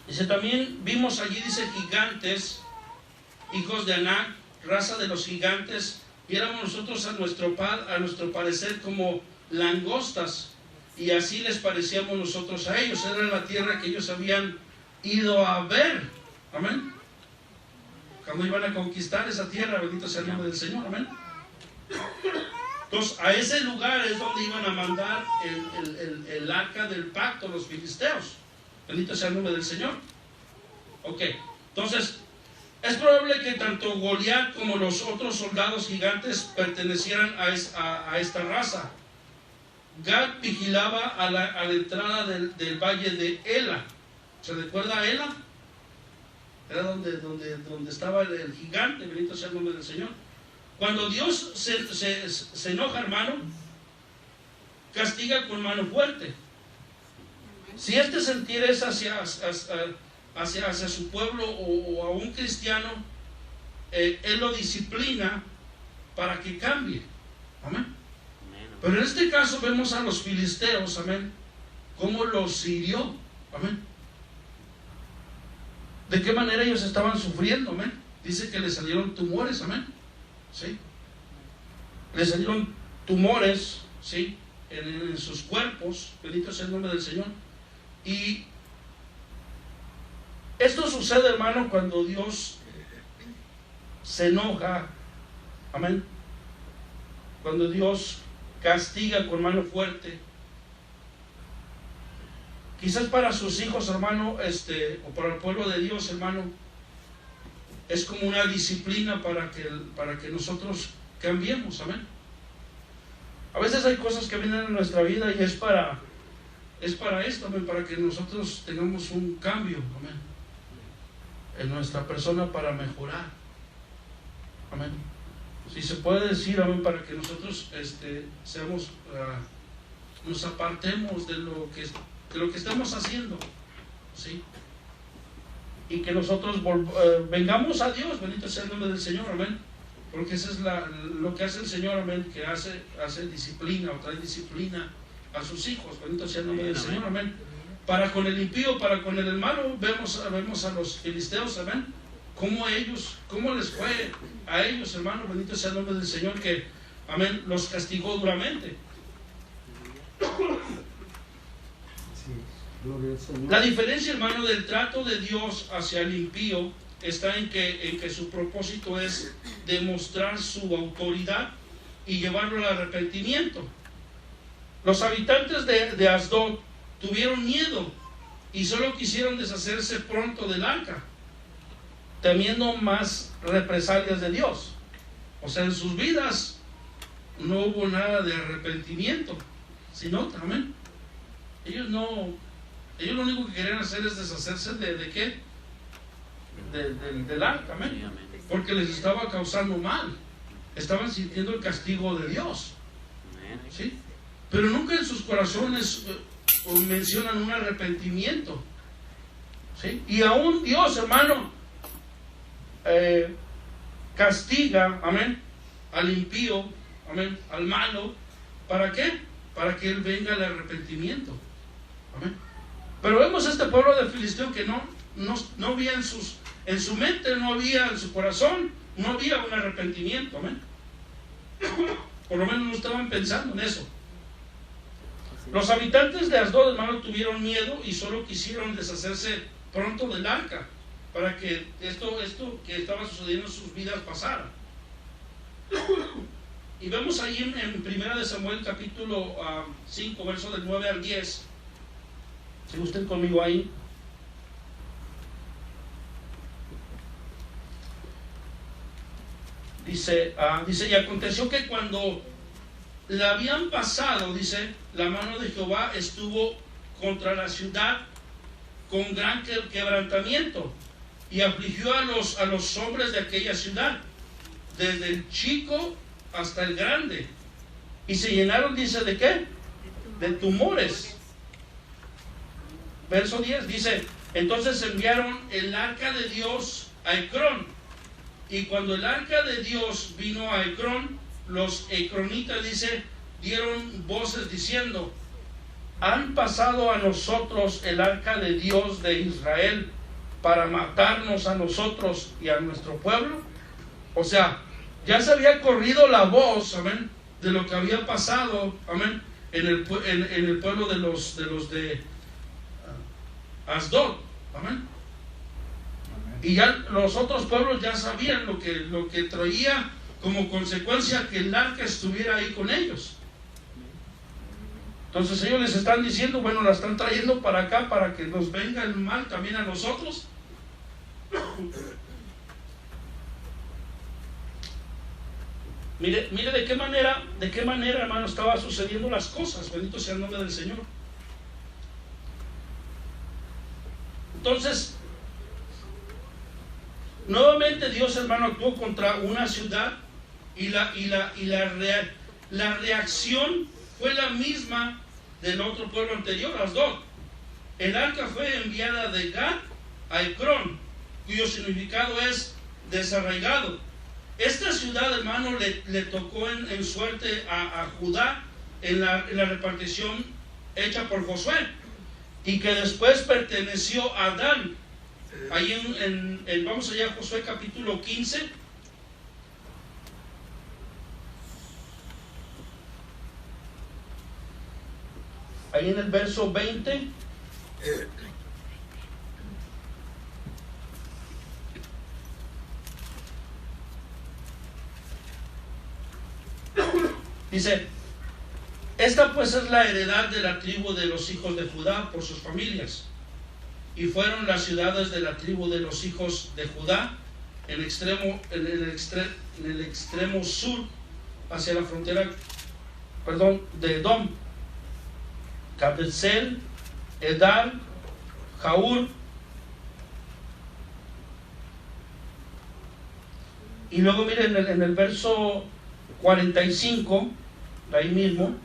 Dice, también vimos allí, dice, gigantes, hijos de Anac, raza de los gigantes, y éramos nosotros a nuestro parecer como langostas, y así les parecíamos nosotros a ellos. Era la tierra que ellos habían ido a ver. Amén. Cuando iban a conquistar esa tierra, bendito sea el nombre del Señor. Amén. Entonces, a ese lugar es donde iban a mandar el arca del pacto, los filisteos. Bendito sea el nombre del Señor. Ok, entonces es probable que tanto Goliat como los otros soldados gigantes pertenecieran a esta raza. Gad vigilaba a la entrada del valle de Ela. ¿Se recuerda a Ela? Era donde estaba el gigante. Bendito sea el nombre del Señor. Cuando Dios se enoja, hermano, castiga con mano fuerte. Si este sentir es hacia su pueblo o a un cristiano, Él lo disciplina para que cambie. Amén. Pero en este caso vemos a los filisteos, amén, cómo los hirió. Amén. De qué manera ellos estaban sufriendo. Amén. Dice que les salieron tumores. Amén. ¿Sí? Les salieron tumores, ¿sí?, en sus cuerpos. Bendito sea el nombre del Señor. Y esto sucede, hermano, cuando Dios se enoja. Amén. Cuando Dios castiga con mano fuerte. Quizás para sus hijos, hermano, o para el pueblo de Dios, hermano, es como una disciplina para que nosotros cambiemos. Amén. A veces hay cosas que vienen en nuestra vida y es para esto, amén, para que nosotros tengamos un cambio, amén, en nuestra persona, para mejorar. Amén. Si se puede decir, amén, para que nosotros seamos, nos apartemos de lo que estamos haciendo, ¿sí? Y que nosotros vengamos a Dios. Bendito sea el nombre del Señor. Amén. Porque eso es lo que hace el Señor. Amén. Que hace disciplina, o trae disciplina a sus hijos. Bendito sea el nombre del Señor. Amén. Para con el impío, para con el hermano, vemos a los filisteos. Amén. Cómo les fue a ellos, hermano. Bendito sea el nombre del Señor, que, amén, los castigó duramente. La diferencia, hermano, del trato de Dios hacia el impío está en que su propósito es demostrar su autoridad y llevarlo al arrepentimiento. Los habitantes de Asdod tuvieron miedo y solo quisieron deshacerse pronto del arca, temiendo más represalias de Dios. O sea, en sus vidas no hubo nada de arrepentimiento, sino, amén, ellos lo único que querían hacer es deshacerse de qué, del arca. Amén. Porque les estaba causando mal, estaban sintiendo el castigo de Dios, ¿sí? Pero nunca en sus corazones mencionan un arrepentimiento, ¿sí? Y aún Dios, hermano, castiga, amén, al impío, amén, al malo. ¿Para qué? Para que él venga al arrepentimiento. Amén. Pero vemos a este pueblo de Filisteo que no había en su mente, no había en su corazón, no había un arrepentimiento. Amén. Por lo menos no estaban pensando en eso. Los habitantes de Asdod, hermano, tuvieron miedo y solo quisieron deshacerse pronto del arca para que esto que estaba sucediendo en sus vidas pasara. Y vemos ahí en 1 de Samuel capítulo 5, verso del 9 al 10. Si usted conmigo ahí. Dice, y aconteció que cuando la habían pasado, dice, la mano de Jehová estuvo contra la ciudad con gran quebrantamiento y afligió a los hombres de aquella ciudad, desde el chico hasta el grande, y se llenaron, dice, ¿de qué? De tumores. Verso 10 dice, entonces enviaron el arca de Dios a Ecrón, y cuando el arca de Dios vino a Ecrón, los ecronitas, dice, dieron voces diciendo, han pasado a nosotros el arca de Dios de Israel para matarnos a nosotros y a nuestro pueblo. O sea, ya se había corrido la voz, amén, de lo que había pasado, amén, en el pueblo de los de Asdod, amén. Y ya los otros pueblos ya sabían lo que traía como consecuencia que el arca estuviera ahí con ellos. Entonces ellos les están diciendo, bueno, la están trayendo para acá para que nos venga el mal también a nosotros. Mire de qué manera, hermano, estaba sucediendo las cosas. Bendito sea el nombre del Señor. Entonces, nuevamente Dios, hermano, actuó contra una ciudad y la reacción fue la misma del otro pueblo anterior, Asdod. El arca fue enviada de Gad a Ecrón, cuyo significado es desarraigado. Esta ciudad, hermano, le tocó en suerte a Judá en la repartición hecha por Josué, y que después perteneció a Dan. Ahí vamos allá a Josué capítulo 15. Ahí en el verso 20. Dice, esta pues es la heredad de la tribu de los hijos de Judá por sus familias. Y fueron las ciudades de la tribu de los hijos de Judá en el extremo sur, hacia la frontera, de Edom: Cabetzel, Edar, Jaur. Y luego miren en el verso 45, de ahí mismo,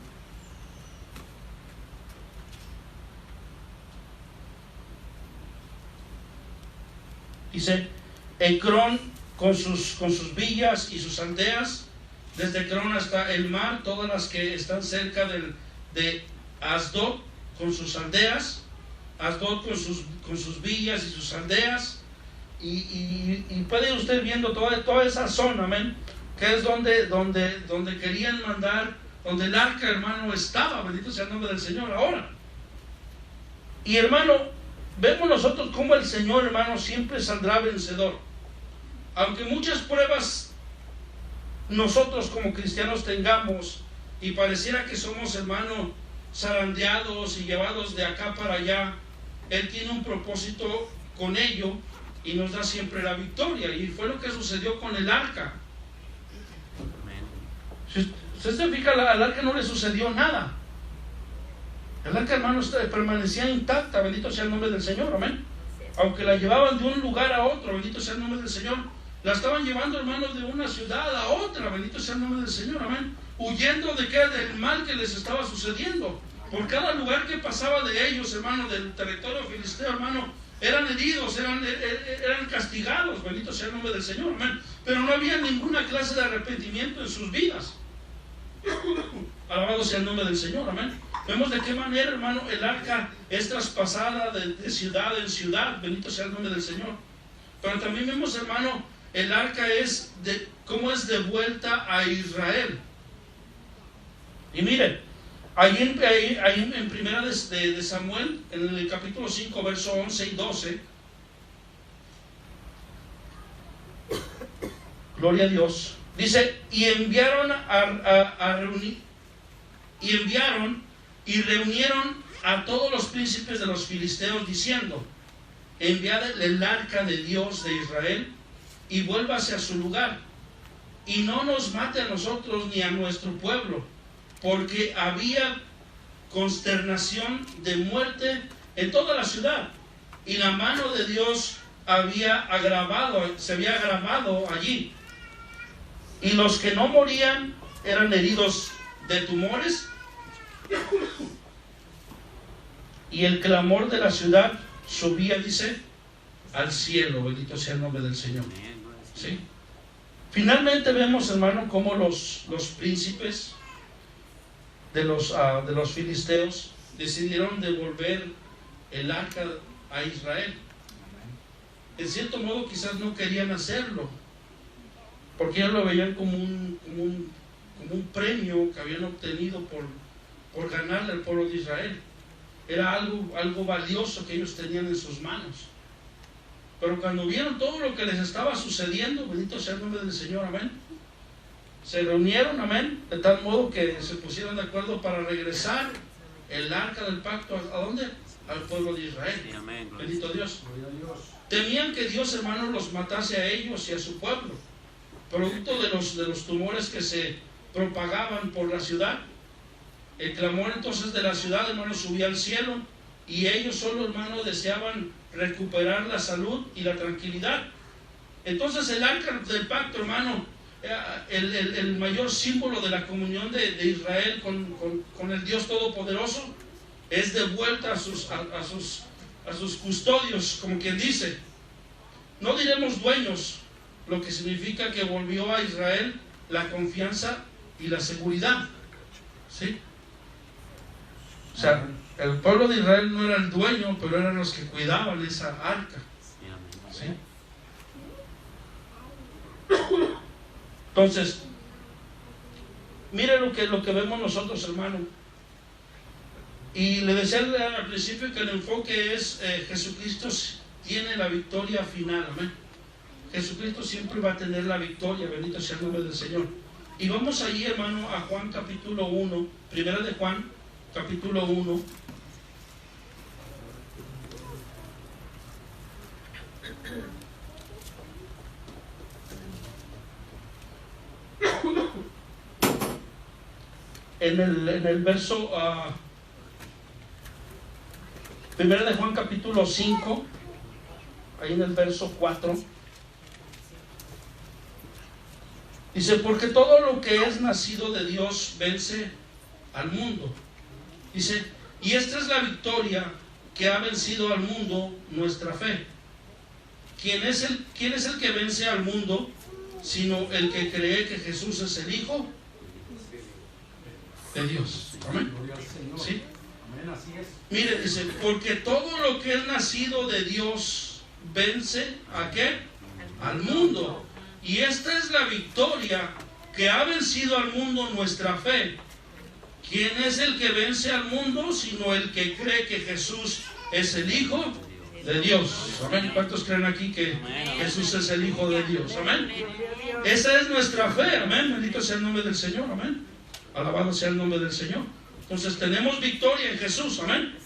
dice, Ecrón con sus villas y sus aldeas, desde Ecrón hasta el mar, todas las que están cerca de Asdod con sus aldeas, Asdod con sus villas y sus aldeas, y puede usted viendo toda esa zona, amén, que es donde querían mandar, donde el arca, hermano, estaba. Bendito sea el nombre del Señor ahora. Y hermano, vemos nosotros cómo el Señor, hermano, siempre saldrá vencedor. Aunque muchas pruebas nosotros como cristianos tengamos y pareciera que somos, hermano, zarandeados y llevados de acá para allá, Él tiene un propósito con ello y nos da siempre la victoria. Y fue lo que sucedió con el arca. Si usted se fija, al arca no le sucedió nada. El arca, hermano, permanecía intacta. Bendito sea el nombre del Señor, amén. Aunque la llevaban de un lugar a otro, bendito sea el nombre del Señor, la estaban llevando, hermano, de una ciudad a otra, bendito sea el nombre del Señor, amén. Huyendo de qué, del mal que les estaba sucediendo. Por cada lugar que pasaba de ellos, hermano, del territorio filisteo, hermano, eran heridos, eran castigados, bendito sea el nombre del Señor, amén. Pero no había ninguna clase de arrepentimiento en sus vidas. Alabado sea el nombre del Señor, amén. Vemos de qué manera, hermano, el arca es traspasada de ciudad en ciudad, bendito sea el nombre del Señor. Pero también vemos, hermano, el arca cómo es devuelta a Israel. Y miren, Ahí en primera de Samuel, en el capítulo 5, verso 11 y 12, gloria a Dios, dice, y enviaron y reunieron a todos los príncipes de los filisteos diciendo, enviad el arca de Dios de Israel y vuélvase a su lugar y no nos mate a nosotros ni a nuestro pueblo, porque había consternación de muerte en toda la ciudad y la mano de Dios se había agravado allí, y los que no morían eran heridos de tumores, y el clamor de la ciudad subía, dice, al cielo. Bendito sea el nombre del Señor. ¿Sí? Finalmente vemos, hermano, cómo los príncipes de los filisteos decidieron devolver el arca a Israel. En cierto modo quizás no querían hacerlo, porque ellos lo veían como un premio que habían obtenido por ganarle al pueblo de Israel. Era algo valioso que ellos tenían en sus manos. Pero cuando vieron todo lo que les estaba sucediendo, bendito sea el nombre del Señor, amén, se reunieron, amén, de tal modo que se pusieron de acuerdo para regresar el arca del pacto. ¿A dónde? Al pueblo de Israel. Sí, amén. Bendito Dios. Temían que Dios, hermanos, los matase a ellos y a su pueblo, producto de los tumores que se propagaban por la ciudad. El clamor entonces de la ciudad, hermanos, subía al cielo, y ellos solo, hermanos, deseaban recuperar la salud y la tranquilidad. Entonces el arca del pacto, hermano, el mayor símbolo de la comunión de Israel con el Dios Todopoderoso, es devuelta a sus custodios, como quien dice. No diremos dueños, lo que significa que volvió a Israel la confianza y la seguridad. ¿Sí? O sea, el pueblo de Israel no era el dueño, pero eran los que cuidaban esa arca. ¿Sí? Entonces, mire lo que vemos nosotros, hermano. Y le decía al principio que el enfoque es Jesucristo tiene la victoria final, amén. Jesucristo siempre va a tener la victoria, bendito sea el nombre del Señor. Y vamos allí, hermano, a Juan capítulo 1, primera de Juan capítulo 1. En el verso primera de Juan capítulo 5, ahí en el verso 4, dice, porque todo lo que es nacido de Dios vence al mundo. Dice, y esta es la victoria que ha vencido al mundo, nuestra fe. ¿Quién es el que vence al mundo, sino el que cree que Jesús es el Hijo de Dios? Amén. ¿Sí? Así es. Mire, dice, porque todo lo que es nacido de Dios vence ¿a qué? Al mundo. Y esta es la victoria que ha vencido al mundo, nuestra fe. ¿Quién es el que vence al mundo? Sino el que cree que Jesús es el Hijo de Dios. Amén. ¿Cuántos creen aquí que Jesús es el Hijo de Dios? Amén. Esa es nuestra fe. Amén. Bendito sea el nombre del Señor. Amén. Alabado sea el nombre del Señor. Entonces tenemos victoria en Jesús. Amén.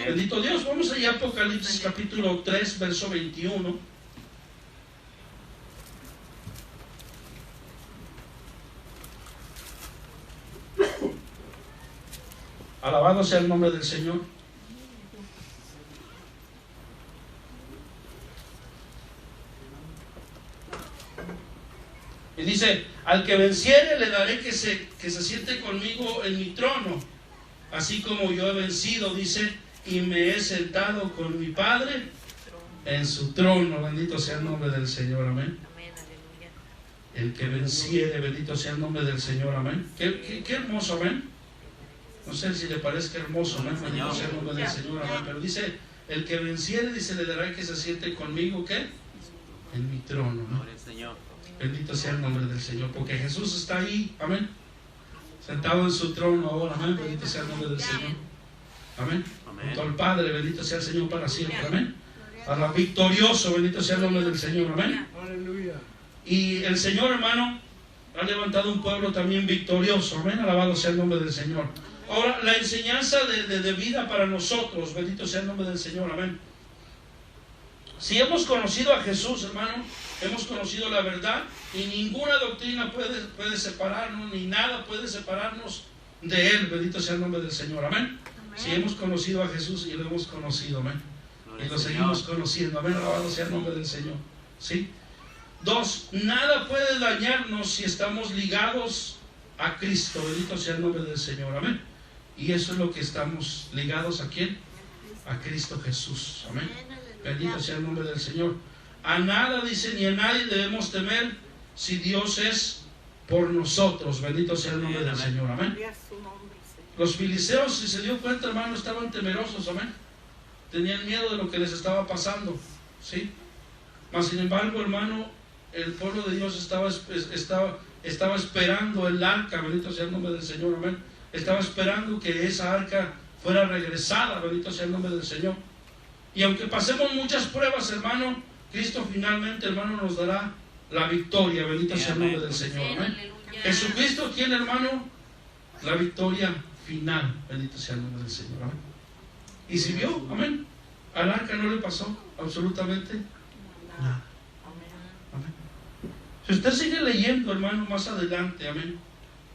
Bendito Dios. Vamos allá a Apocalipsis capítulo 3, verso 21. Alabado sea el nombre del Señor. Y dice, al que venciere le daré que se siente conmigo en mi trono, así como yo he vencido, dice, y me he sentado con mi Padre en su trono. Bendito sea el nombre del Señor, amén. El que venciere, bendito sea el nombre del Señor, amén. Qué hermoso, amén. No sé si le parezca hermoso, amén. Bendito sea el nombre del Señor, amén. Pero dice, el que venciere, dice, le dará que se siente conmigo, ¿qué? En mi trono, ¿no? Bendito sea el nombre del Señor, porque Jesús está ahí, amén. sentado en su trono ahora, amén, bendito sea el nombre del Señor, amén, Amén. junto al Padre, bendito sea el Señor para siempre, amén, para victorioso, bendito sea el nombre del Señor, amén. Aleluya. Y el Señor, hermano, ha levantado un pueblo también victorioso, amén, alabado sea el nombre del Señor. Ahora, la enseñanza de vida para nosotros, bendito sea el nombre del Señor, amén. Si hemos conocido a Jesús, hermano, hemos conocido la verdad y ninguna doctrina puede separarnos, ni nada puede separarnos de Él, bendito sea el nombre del Señor, amén. Si hemos conocido a Jesús y lo hemos conocido, amén, Gloria y lo al seguimos Señor. conociendo, amén, alabado sea el nombre del Señor, ¿sí? 2, nada puede dañarnos si estamos ligados a Cristo, bendito sea el nombre del Señor, amén. Y eso es lo que estamos ligados, ¿a quién? A Cristo Jesús, amén. Bendito sea el nombre del Señor. A nada, dice, ni a nadie debemos temer si Dios es por nosotros, bendito sea el nombre del Señor, amén. Gloria a su nombre, Señor. Los filisteos, si se dio cuenta, hermano, estaban temerosos, amén. Tenían miedo de lo que les estaba pasando, ¿sí? Mas sin embargo, hermano, el pueblo de Dios estaba esperando el arca, bendito sea el nombre del Señor, amén. Estaba esperando que esa arca fuera regresada, bendito sea el nombre del Señor. Y aunque pasemos muchas pruebas, hermano, Cristo finalmente, hermano, nos dará la victoria, bendito sea el nombre del Señor, amén. Jesucristo tiene, hermano, la victoria final, bendito sea el nombre del Señor, amén. Y si vio, amén, al arca no le pasó absolutamente nada. Amén. Si usted sigue leyendo, hermano, más adelante, amén,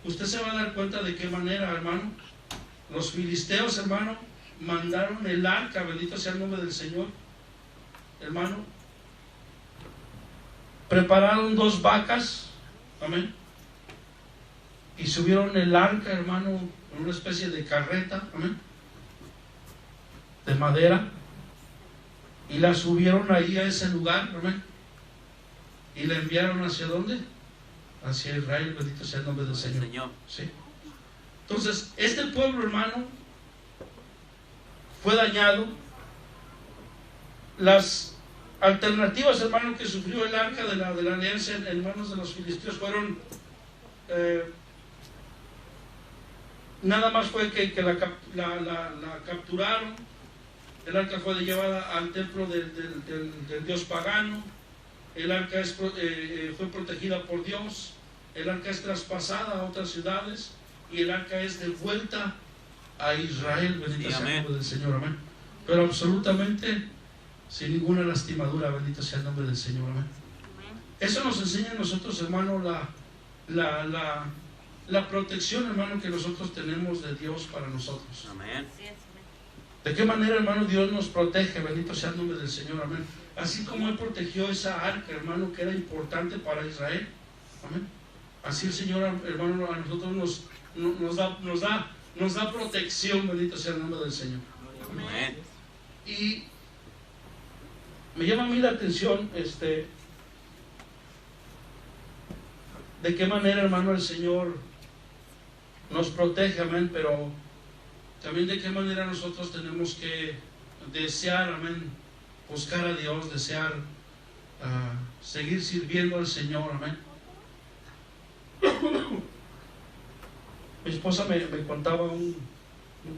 usted se va a dar cuenta de qué manera, hermano, los filisteos, hermano, mandaron el arca, bendito sea el nombre del Señor, hermano, prepararon 2 vacas, amén, y subieron el arca, hermano, en una especie de carreta, amén, de madera, y la subieron ahí a ese lugar, amén, y la enviaron ¿hacia dónde? Hacia Israel, bendito sea el nombre del Señor. Señor. ¿Sí? Entonces, este pueblo, hermano, fue dañado. Las alternativas, hermano, que sufrió el arca de la alianza en manos de los filisteos fueron nada más fue que la capturaron. El arca fue llevada al templo del dios pagano. El arca fue protegida por Dios. El arca es traspasada a otras ciudades y el arca es devuelta a Israel, bendito sea el nombre del Señor, amén. Pero absolutamente sin ninguna lastimadura, bendito sea el nombre del Señor, amén. Eso nos enseña a nosotros, hermano, la protección, hermano, que nosotros tenemos de Dios para nosotros. Amén. ¿De qué manera, hermano, Dios nos protege? Bendito sea el nombre del Señor, amén. Así como Él protegió esa arca, hermano, que era importante para Israel, amén. Así el Señor, hermano, a nosotros nos da protección, bendito sea el nombre del Señor. Amén. Y me llama a mí la atención, de qué manera, hermano, el Señor nos protege, amén, pero también de qué manera nosotros tenemos que desear, amén, buscar a Dios, desear seguir sirviendo al Señor, amén. Mi esposa me contaba un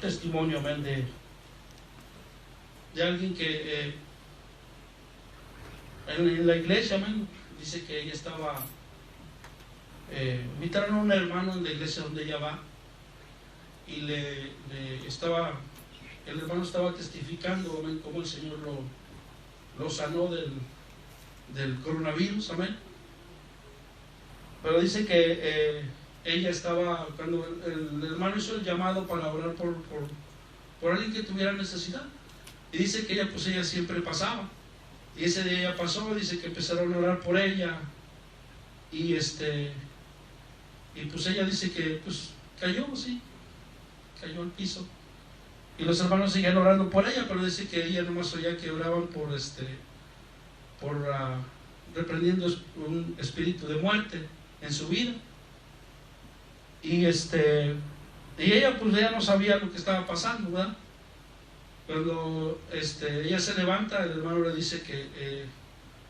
testimonio, amén, de alguien que en la iglesia, amén, dice que ella estaba, invitaron a un hermano en la iglesia donde ella va y el hermano estaba testificando, amén, cómo el Señor lo sanó del coronavirus, amén. Pero dice que ella estaba, cuando el hermano hizo el llamado para orar por alguien que tuviera necesidad, y dice que ella siempre pasaba, y ese día ella pasó, dice que empezaron a orar por ella, y pues ella dice que pues cayó al piso, y los hermanos seguían orando por ella, pero dice que ella nomás oía que oraban por reprendiendo un espíritu de muerte en su vida, y ella pues ya no sabía lo que estaba pasando, ¿verdad? Cuando ella se levanta, el hermano le dice que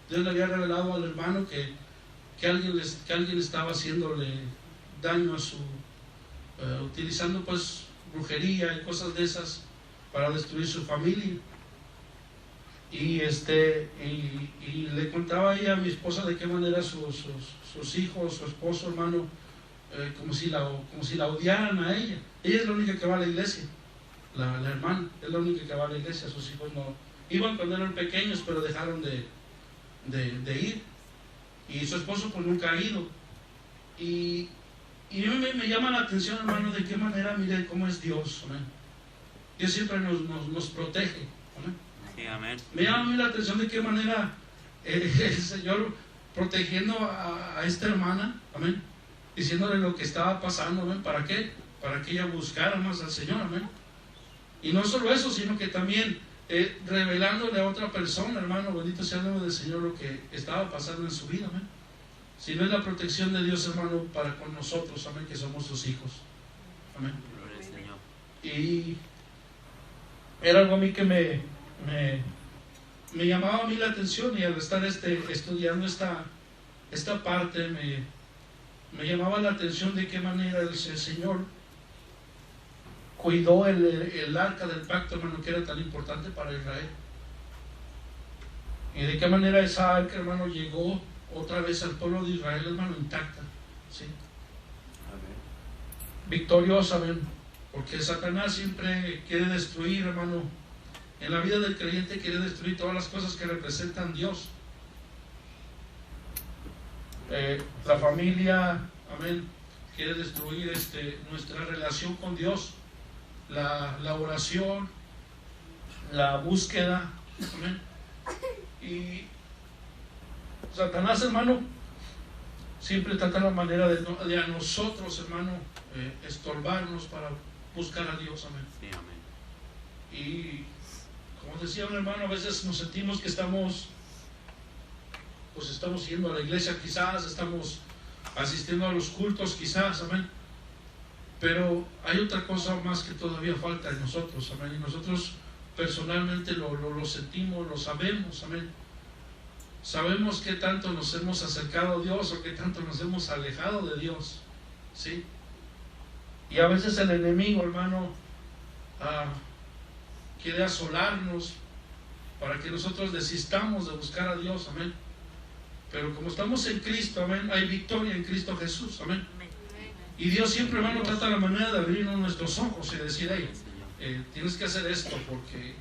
Dios le había revelado al hermano que alguien estaba haciéndole daño utilizando pues brujería y cosas de esas para destruir su familia. Y y le contaba ahí a mi esposa de qué manera sus hijos, su esposo, hermano, como si la odiaran a ella. Ella es la única que va a la iglesia, la hermana es la única que va a la iglesia. Sus hijos no iban cuando eran pequeños, pero dejaron de ir, y su esposo pues nunca ha ido. Y me llama la atención, hermano, de qué manera, mire cómo es Dios, amén. Dios siempre nos protege, amén. Sí, amén. Me llama a mí la atención de qué manera el Señor protegiendo a esta hermana, amén, diciéndole lo que estaba pasando, amén. ¿Para qué? Para que ella buscara más al Señor, amén. Y no solo eso, sino que también revelándole a otra persona, hermano, bendito sea el nombre del Señor, lo que estaba pasando en su vida, amén. Si no es la protección de Dios, hermano, para con nosotros, amén, que somos sus hijos, amén. Gloria al Señor. Y era algo a mí que me llamaba a mí la atención, y al estar estudiando esta parte me llamaba la atención de qué manera el Señor cuidó el arca del pacto, hermano, que era tan importante para Israel, y de qué manera esa arca, hermano, llegó otra vez al pueblo de Israel, hermano, intacta, ¿sí? Victoriosa, amén. Porque Satanás siempre quiere destruir, hermano, en la vida del creyente quiere destruir todas las cosas que representan Dios. La familia, amén, quiere destruir nuestra relación con Dios, la oración, la búsqueda, amén. Y Satanás, hermano, siempre trata la manera de a nosotros, hermano, estorbarnos para buscar a Dios, amén. Sí, amén. Y como decía un hermano, a veces nos sentimos que estamos yendo a la iglesia, quizás estamos asistiendo a los cultos, quizás, amén. Pero hay otra cosa más que todavía falta en nosotros, amén. Y nosotros personalmente lo sentimos, lo sabemos, amén. Sabemos qué tanto nos hemos acercado a Dios o qué tanto nos hemos alejado de Dios, ¿sí? Y a veces el enemigo, hermano, quiere asolarnos para que nosotros desistamos de buscar a Dios, amén. Pero como estamos en Cristo, amén, hay victoria en Cristo Jesús, amén. Y Dios siempre, hermano, trata la manera de abrirnos nuestros ojos y decir, hey, tienes que hacer esto, porque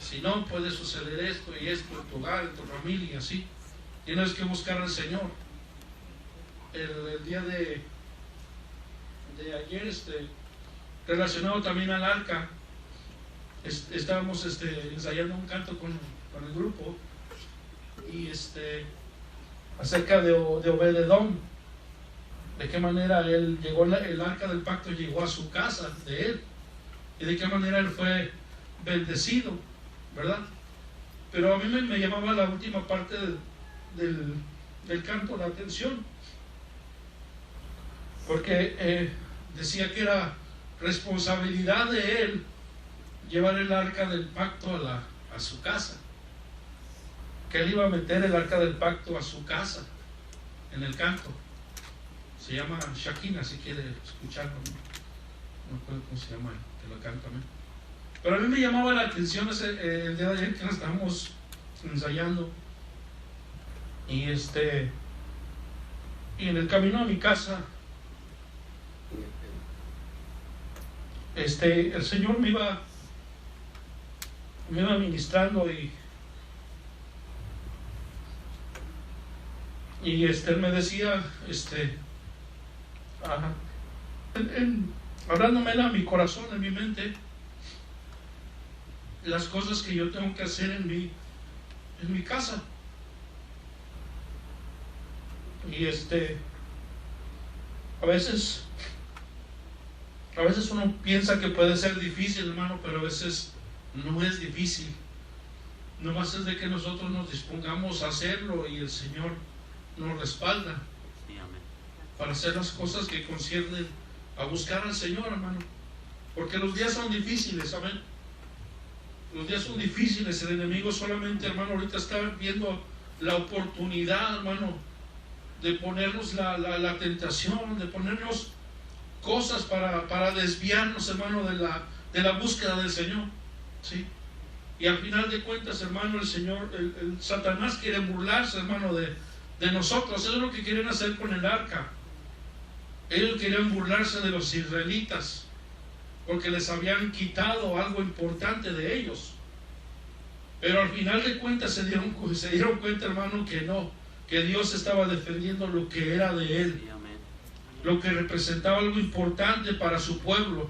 si no puede suceder esto y esto en tu hogar, en tu familia, y así. Tienes que buscar al Señor. El día de ayer, relacionado también al arca, estábamos ensayando un canto con el grupo, y acerca de Obed-Edom, de qué manera él llegó, el arca del pacto llegó a su casa de él, y de qué manera él fue bendecido, ¿verdad? Pero a mí me llamaba la última parte del canto la atención, porque decía que era responsabilidad de él llevar el arca del pacto a su casa, que él iba a meter el arca del pacto a su casa, en el canto. Se llama Shakina, si quiere escucharlo, no recuerdo cómo se llama, que lo canta, ¿no? Pero a mí me llamaba la atención el día de ayer que nos estábamos ensayando, y en el camino a mi casa, el Señor me iba ministrando, y Él me decía, hablándome a mi corazón, en mi mente, las cosas que yo tengo que hacer en mi casa. Y a veces uno piensa que puede ser difícil, hermano, pero a veces no es difícil. Nomás es de que nosotros nos dispongamos a hacerlo, y el Señor nos respalda, Sí, amén. para hacer las cosas que conciernen a buscar al Señor, hermano. Porque los días son difíciles, amén. Los días son difíciles. El enemigo solamente, hermano, ahorita está viendo la oportunidad, hermano, de ponernos la tentación, de ponernos cosas para desviarnos, hermano, de la búsqueda del Señor, ¿sí? Y al final de cuentas, hermano, el Señor, el Satanás quiere burlarse, hermano, de nosotros. Eso es lo que quieren hacer con el arca. Ellos querían burlarse de los israelitas porque les habían quitado algo importante de ellos. Pero al final de cuentas se dieron cuenta, hermano, que no, que Dios estaba defendiendo lo que era de Él, lo que representaba algo importante para su pueblo.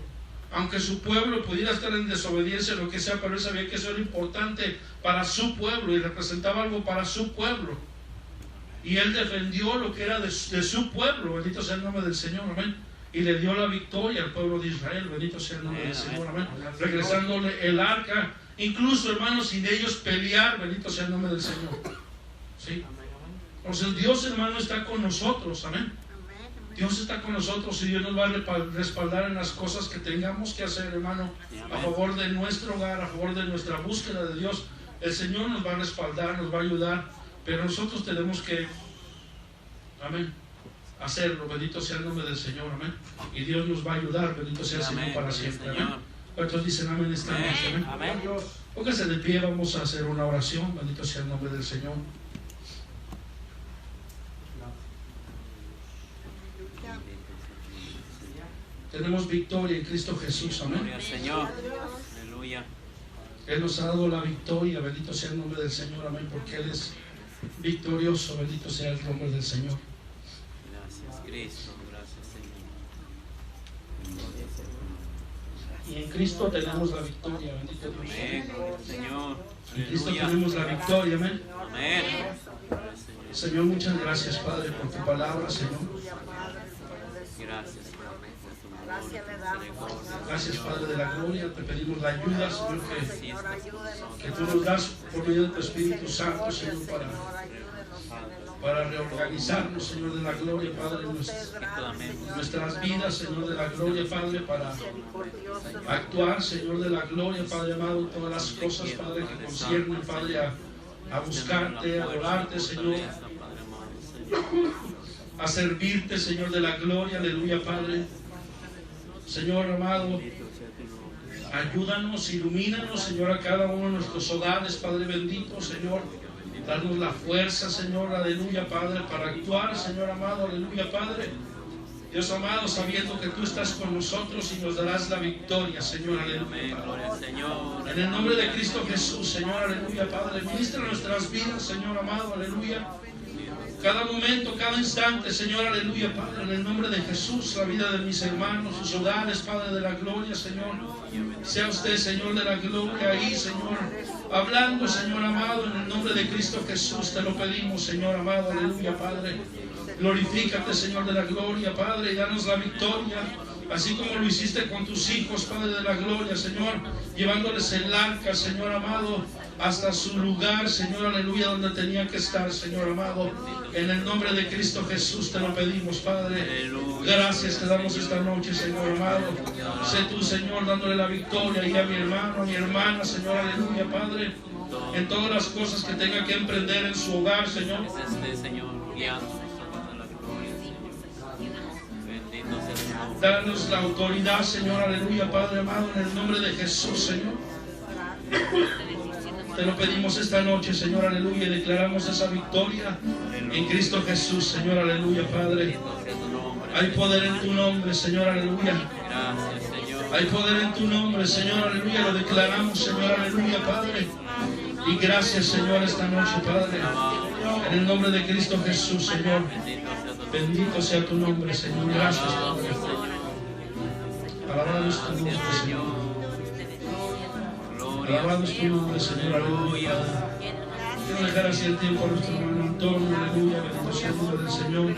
Aunque su pueblo pudiera estar en desobediencia, lo que sea, pero él sabía que eso era importante para su pueblo y representaba algo para su pueblo. Y él defendió lo que era de su pueblo, bendito sea el nombre del Señor, amén. Y le dio la victoria al pueblo de Israel, bendito sea el nombre del Señor, amén. Regresándole el arca, incluso, hermanos, sin ellos pelear, bendito sea el nombre del Señor. ¿Sí? Entonces Dios, hermano, está con nosotros, amén. Dios está con nosotros y Dios nos va a respaldar en las cosas que tengamos que hacer, hermano, a favor de nuestro hogar, a favor de nuestra búsqueda de Dios. El Señor nos va a respaldar, nos va a ayudar, pero nosotros tenemos que, amén, hacerlo. Bendito sea el nombre del Señor, amén. Y Dios nos va a ayudar, bendito sea el Señor para siempre, amén. ¿Cuántos dicen amén esta noche? Amén. Póngase de pie, vamos a hacer una oración. Bendito sea el nombre del Señor. Tenemos victoria en Cristo Jesús, amén. Gloria al Señor. Aleluya. Él nos ha dado la victoria, bendito sea el nombre del Señor, amén, porque Él es victorioso, bendito sea el nombre del Señor. Gracias, Cristo. Gracias, Señor. Y en Cristo tenemos la victoria, bendito Dios. Amén. Gloria al Señor. En Cristo Aleluya. tenemos la victoria, amén. Amén. Gloria al Señor. Señor, muchas gracias, Padre, por tu palabra, Señor. Gracias, Padre, por tu amor, Gracias le damos, Señor. Gracias, Padre de la gloria. Te pedimos la ayuda, Señor, Señor, ayúdenos. que tú nos das por medio de tu Espíritu Santo, Señor, Señor, ayúdenos en el nombre para reorganizarnos, Señor de la gloria, Padre, nuestras vidas, Señor de la gloria, Padre, para misericordioso. actuar, Señor de la gloria, Padre amado, en todas las cosas, Padre, que conciernen, Padre, a buscarte, a adorarte, Señor, a servirte, Señor de la gloria, aleluya, Padre. Señor amado, ayúdanos, ilumínanos, Señor, a cada uno de nuestros hogares, Padre bendito, Señor. Darnos la fuerza, Señor, aleluya, Padre, para actuar, Señor amado, aleluya, Padre. Dios amado, sabiendo que tú estás con nosotros y nos darás la victoria, Señor, aleluya, Padre. En el nombre de Cristo Jesús, Señor, aleluya, Padre. Ministra nuestras vidas, Señor amado, aleluya. Cada momento, cada instante, Señor, aleluya, Padre, en el nombre de Jesús, la vida de mis hermanos, sus hogares, Padre de la gloria, Señor. Sea usted, Señor de la gloria, ahí, Señor, hablando, Señor amado, en el nombre de Cristo Jesús, te lo pedimos, Señor amado, aleluya, Padre. Glorifícate, Señor de la gloria, Padre, y danos la victoria, así como lo hiciste con tus hijos, Padre de la gloria, Señor, llevándoles el arca, Señor amado, hasta su lugar, Señor, aleluya, donde tenía que estar, Señor amado. En el nombre de Cristo Jesús te lo pedimos, Padre. Gracias te damos esta noche, Señor amado. Sé tú, Señor, dándole la victoria y a mi hermano, a mi hermana, Señor, aleluya, Padre. En todas las cosas que tenga que emprender en su hogar, Señor. Señor, guiándonos a la gloria, Señor. Bendito sea tu nombre. Danos la autoridad, Señor, aleluya, Padre amado, en el nombre de Jesús, Señor. Te lo pedimos esta noche, Señor, aleluya, y declaramos esa victoria en Cristo Jesús, Señor, aleluya, Padre. Hay poder en tu nombre, Señor, aleluya. Gracias, Señor. Hay poder en tu nombre, Señor, aleluya, lo declaramos, Señor, aleluya, Padre. Y gracias, Señor, esta noche, Padre. En el nombre de Cristo Jesús, Señor. Bendito sea tu nombre, Señor. Gracias, Padre. Alabado es tu nombre, Señor. Alabado es tu nombre, Señor, aleluya. Quiero dejar así el tiempo a nuestro hermano Antonio, aleluya, bendito sea el nombre del Señor.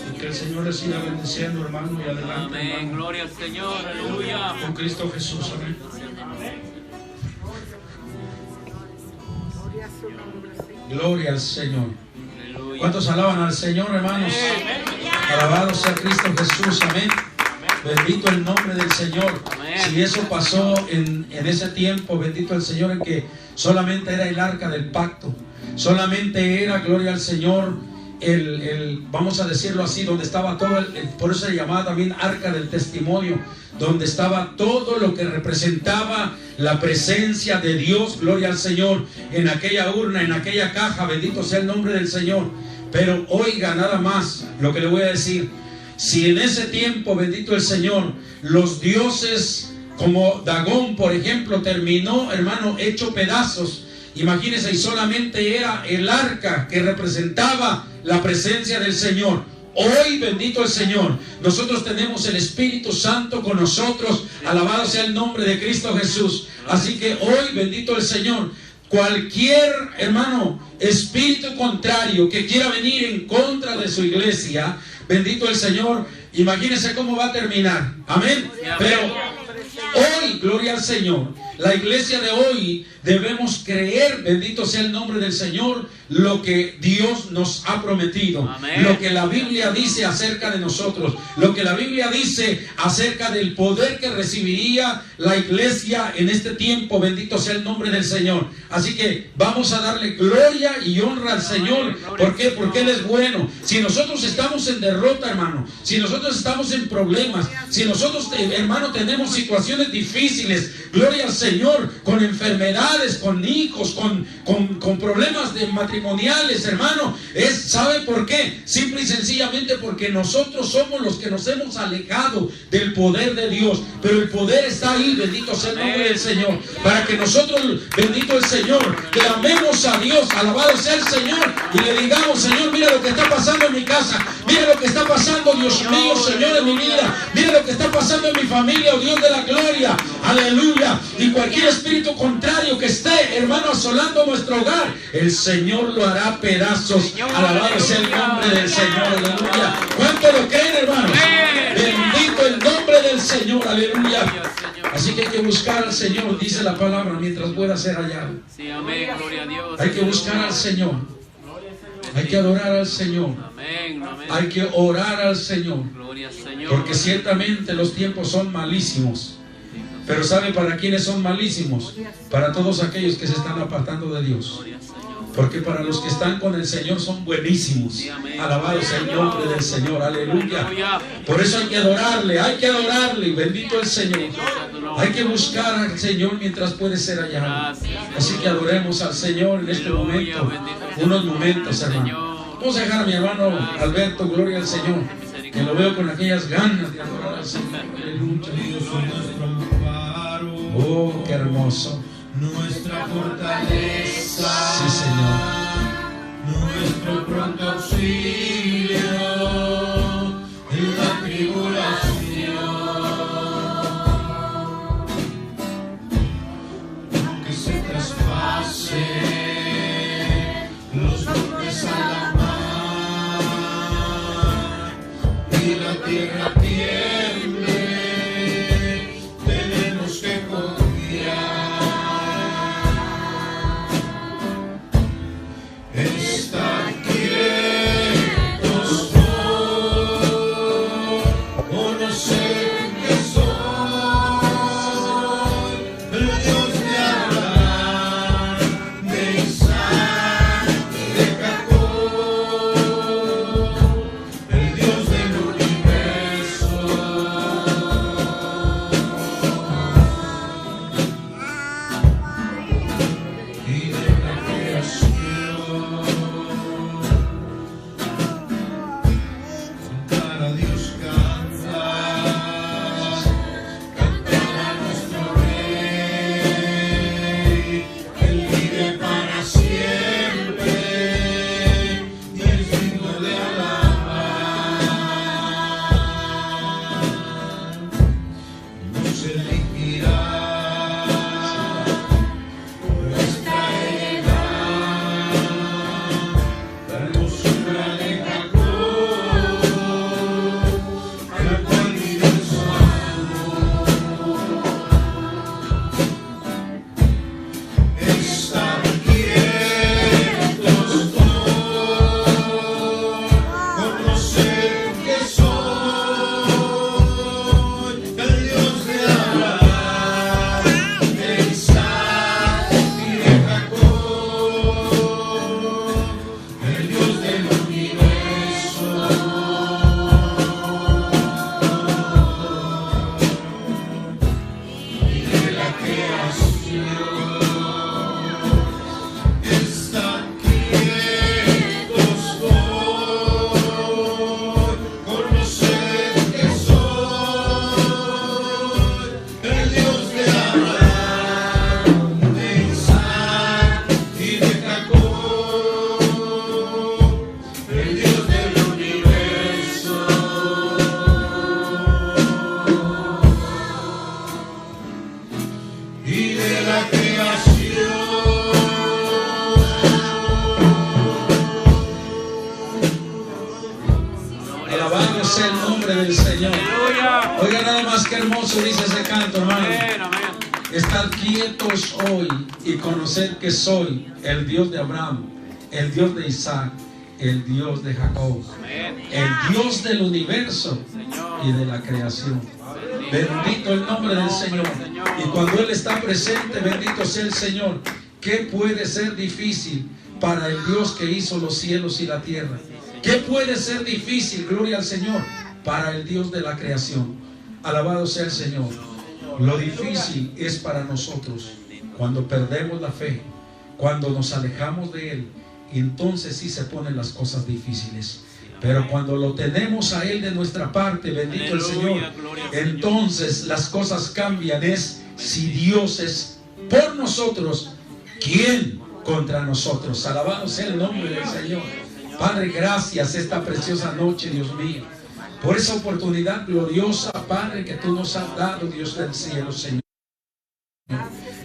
Y que el Señor le siga bendiciendo, hermano, y adelante, Amén. hermano. Gloria al Señor. Aleluya. Con Cristo Jesús, amén. Gloria a su nombre, Señor. Gloria al Señor. Aleluya. ¿Cuántos alaban al Señor, hermanos? Alabado sea Cristo Jesús, amén. Bendito el nombre del Señor. Si eso pasó en ese tiempo, bendito el Señor, en que solamente era el arca del pacto, solamente era, gloria al Señor, vamos a decirlo así, donde estaba todo, por eso se llamaba también arca del testimonio, donde estaba todo lo que representaba la presencia de Dios, gloria al Señor, en aquella urna, en aquella caja, bendito sea el nombre del Señor. Pero oiga nada más lo que le voy a decir. Si en ese tiempo, bendito el Señor, los dioses como Dagón, por ejemplo, terminó, hermano, hecho pedazos, imagínense, y solamente era el arca que representaba la presencia del Señor. Hoy, bendito el Señor, nosotros tenemos el Espíritu Santo con nosotros, alabado sea el nombre de Cristo Jesús. Así que hoy, bendito el Señor, cualquier, hermano, espíritu contrario que quiera venir en contra de su iglesia, bendito el Señor, imagínense cómo va a terminar. Amén. Pero hoy, gloria al Señor, la iglesia de hoy debemos creer, bendito sea el nombre del Señor, lo que Dios nos ha prometido. Amén. Lo que la Biblia dice acerca de nosotros, lo que la Biblia dice acerca del poder que recibiría la iglesia en este tiempo, bendito sea el nombre del Señor. Así que vamos a darle gloria y honra al Señor. ¿Por qué? Porque Él es bueno. Si nosotros estamos en derrota, hermano, si nosotros estamos en problemas, si nosotros, hermano, tenemos situaciones difíciles, gloria al Señor, con enfermedades, con hijos, con problemas de matrimoniales, hermano, ¿sabe por qué? Simple y sencillamente porque nosotros somos los que nos hemos alejado del poder de Dios. Pero el poder está ahí, bendito sea el nombre del Señor, para que nosotros, bendito el Señor, clamemos a Dios, alabado sea el Señor, y le digamos: Señor, mira lo que está pasando en mi casa, mira lo que está pasando, Dios mío, Señor, en mi vida, mira lo que está pasando en mi familia, oh Dios de la gloria, aleluya. Y cualquier espíritu contrario que esté, hermano, asolando nuestro hogar, el Señor lo hará pedazos, alabado sea el nombre del Señor, aleluya. ¿Cuánto lo creen, hermano? Bendito el nombre del Señor, aleluya. Así que hay que buscar al Señor, dice la palabra, mientras pueda ser hallado. Sí, amén, gloria a Dios. Hay que buscar al Señor, hay que adorar al Señor, Amén, amén. hay que orar al Señor, Gloria al Señor. porque ciertamente los tiempos son malísimos. Pero ¿sabe para quiénes son malísimos? Para todos aquellos que se están apartando de Dios. Gloria al Señor. Porque para los que están con el Señor son buenísimos. Alabado sea el nombre del Señor, aleluya. Por eso hay que adorarle, y bendito el Señor. Hay que buscar al Señor mientras puede ser hallado. Así que adoremos al Señor en este momento, unos momentos, hermano. Vamos a dejar a mi hermano Alberto, gloria al Señor, que lo veo con aquellas ganas de adorar al Señor. Aleluya. Oh, qué hermoso. Nuestra fortaleza, Sí, Señor. nuestro pronto auxilio en la tribulación, que se traspase los montes a la mar y la tierra tiemble, tenemos que confiar. hermoso dice ese canto, hermano. Amén, amén. Estar quietos hoy y conocer que soy el Dios de Abraham, el Dios de Isaac, el Dios de Jacob, Amén. el Dios del universo y de la creación. Bendito el nombre del Señor. Y cuando Él está presente, bendito sea el Señor. ¿Qué puede ser difícil para el Dios que hizo los cielos y la tierra? ¿Qué puede ser difícil, gloria al Señor, para el Dios de la creación? Alabado sea el Señor. Lo difícil es para nosotros cuando perdemos la fe, cuando nos alejamos de Él. Entonces sí se ponen las cosas difíciles. Pero cuando lo tenemos a Él de nuestra parte, bendito el Señor, entonces las cosas cambian. Es si Dios es por nosotros, ¿quién contra nosotros? Alabado sea el nombre del Señor. Padre, gracias esta preciosa noche, Dios mío, por esa oportunidad gloriosa, Padre, que tú nos has dado, Dios del cielo, Señor,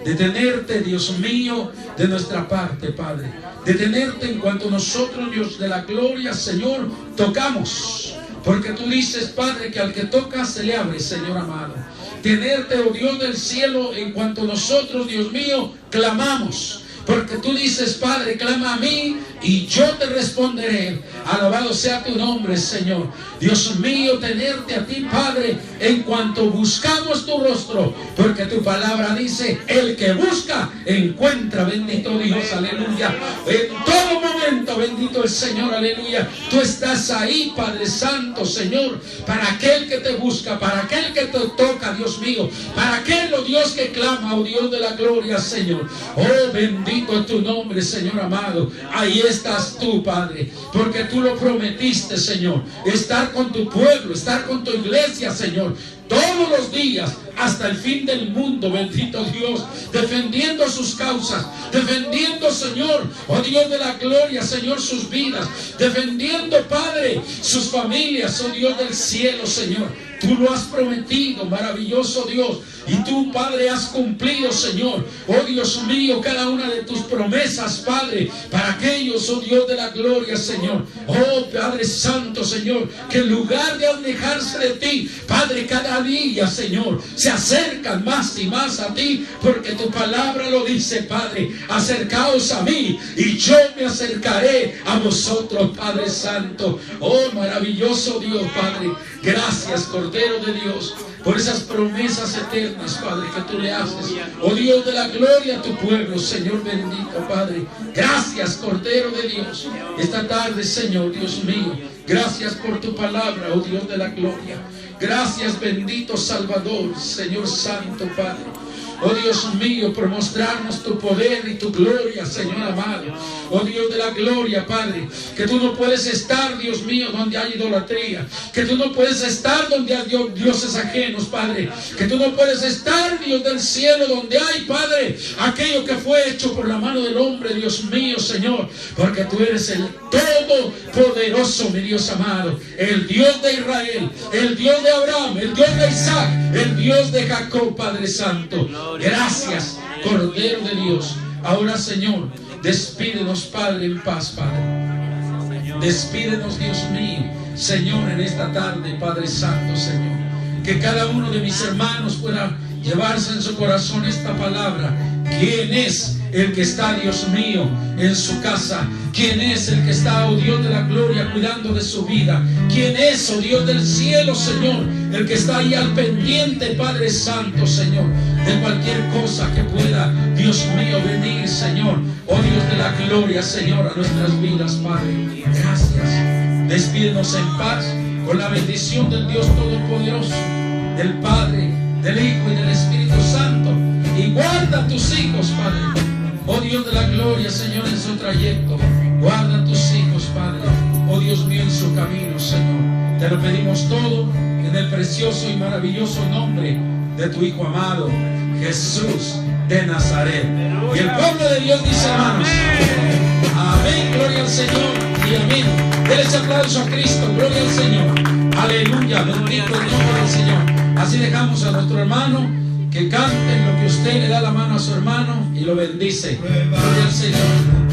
de tenerte, Dios mío, de nuestra parte, Padre, de tenerte en cuanto nosotros, Dios de la gloria, Señor, tocamos, porque tú dices, Padre, que al que toca se le abre, Señor amado. Tenerte, oh Dios del cielo, en cuanto nosotros, Dios mío, clamamos, porque tú dices, Padre, clama a mí y yo te responderé. Alabado sea tu nombre, Señor. Dios mío, tenerte a ti, Padre, en cuanto buscamos tu rostro, porque tu palabra dice, el que busca, encuentra. Bendito Dios, aleluya. En todo momento, bendito el Señor, aleluya. Tú estás ahí, Padre Santo, Señor, para aquel que te busca, para aquel que te toca, Dios mío, para aquel, oh Dios, que clama, oh Dios de la gloria, Señor. Oh, bendito es tu nombre, Señor amado. Ahí estás tú, Padre, porque tú lo prometiste, Señor, estar con tu pueblo, estar con tu iglesia, Señor, todos los días hasta el fin del mundo, bendito Dios, defendiendo sus causas, defendiendo, Señor, oh Dios de la gloria, Señor, sus vidas, defendiendo, Padre, sus familias, oh Dios del cielo, Señor. Tú lo has prometido, maravilloso Dios, y tú, Padre, has cumplido, Señor, oh Dios mío, cada una de tus promesas, Padre, para aquellos, oh Dios de la gloria, Señor, oh Padre Santo, Señor, que en lugar de alejarse de ti, Padre, cada día, Señor, se acercan más y más a ti, porque tu palabra lo dice, Padre, acercaos a mí y yo me acercaré a vosotros, Padre Santo. Oh maravilloso Dios, Padre, gracias, Cordero de Dios, por esas promesas eternas, Padre, que tú le haces, oh Dios de la gloria, a tu pueblo, Señor bendito, Padre. Gracias, Cordero de Dios, esta tarde, Señor, Dios mío, gracias por tu palabra, oh Dios de la gloria. Gracias, bendito Salvador, Señor Santo, Padre. Oh Dios mío, por mostrarnos tu poder y tu gloria, Señor amado. Oh Dios de la gloria, Padre, que tú no puedes estar, Dios mío, donde hay idolatría, que tú no puedes estar donde hay dioses ajenos, Padre, que tú no puedes estar, Dios del cielo, donde hay, Padre, aquello que fue hecho por la mano del hombre, Dios mío, Señor, porque tú eres el todopoderoso, mi Dios amado, el Dios de Israel, el Dios de Abraham, el Dios de Isaac, el Dios de Jacob, Padre Santo. Gracias, Cordero de Dios. Ahora, Señor, despídenos, Padre, en paz, Padre. Despídenos, Dios mío, Señor, en esta tarde, Padre Santo, Señor. Que cada uno de mis hermanos pueda llevarse en su corazón esta palabra. ¿Quién es el que está, Dios mío, en su casa? ¿Quién es el que está, oh Dios de la gloria, cuidando de su vida? ¿Quién es, oh Dios del cielo, Señor, el que está ahí al pendiente, Padre Santo, Señor, de cualquier cosa que pueda, Dios mío, venir, Señor, oh Dios de la gloria, Señor, a nuestras vidas, Padre? Gracias. Despídenos en paz con la bendición del Dios Todopoderoso, del Padre, del Hijo y del Espíritu Santo. Y guarda a tus hijos, Padre. Oh Dios de la gloria, Señor, en su trayecto. Guarda a tus hijos, Padre. Oh Dios mío, en su camino, Señor. Te lo pedimos todo en el precioso y maravilloso nombre de tu Hijo amado, Jesús de Nazaret. Y el pueblo de Dios dice, hermanos, amén, gloria al Señor y amén. Denle ese aplauso a Cristo, gloria al Señor. Aleluya, bendito el nombre del Señor. Así dejamos a nuestro hermano que cante en lo que usted le da la mano a su hermano y lo bendice. Gloria al Señor.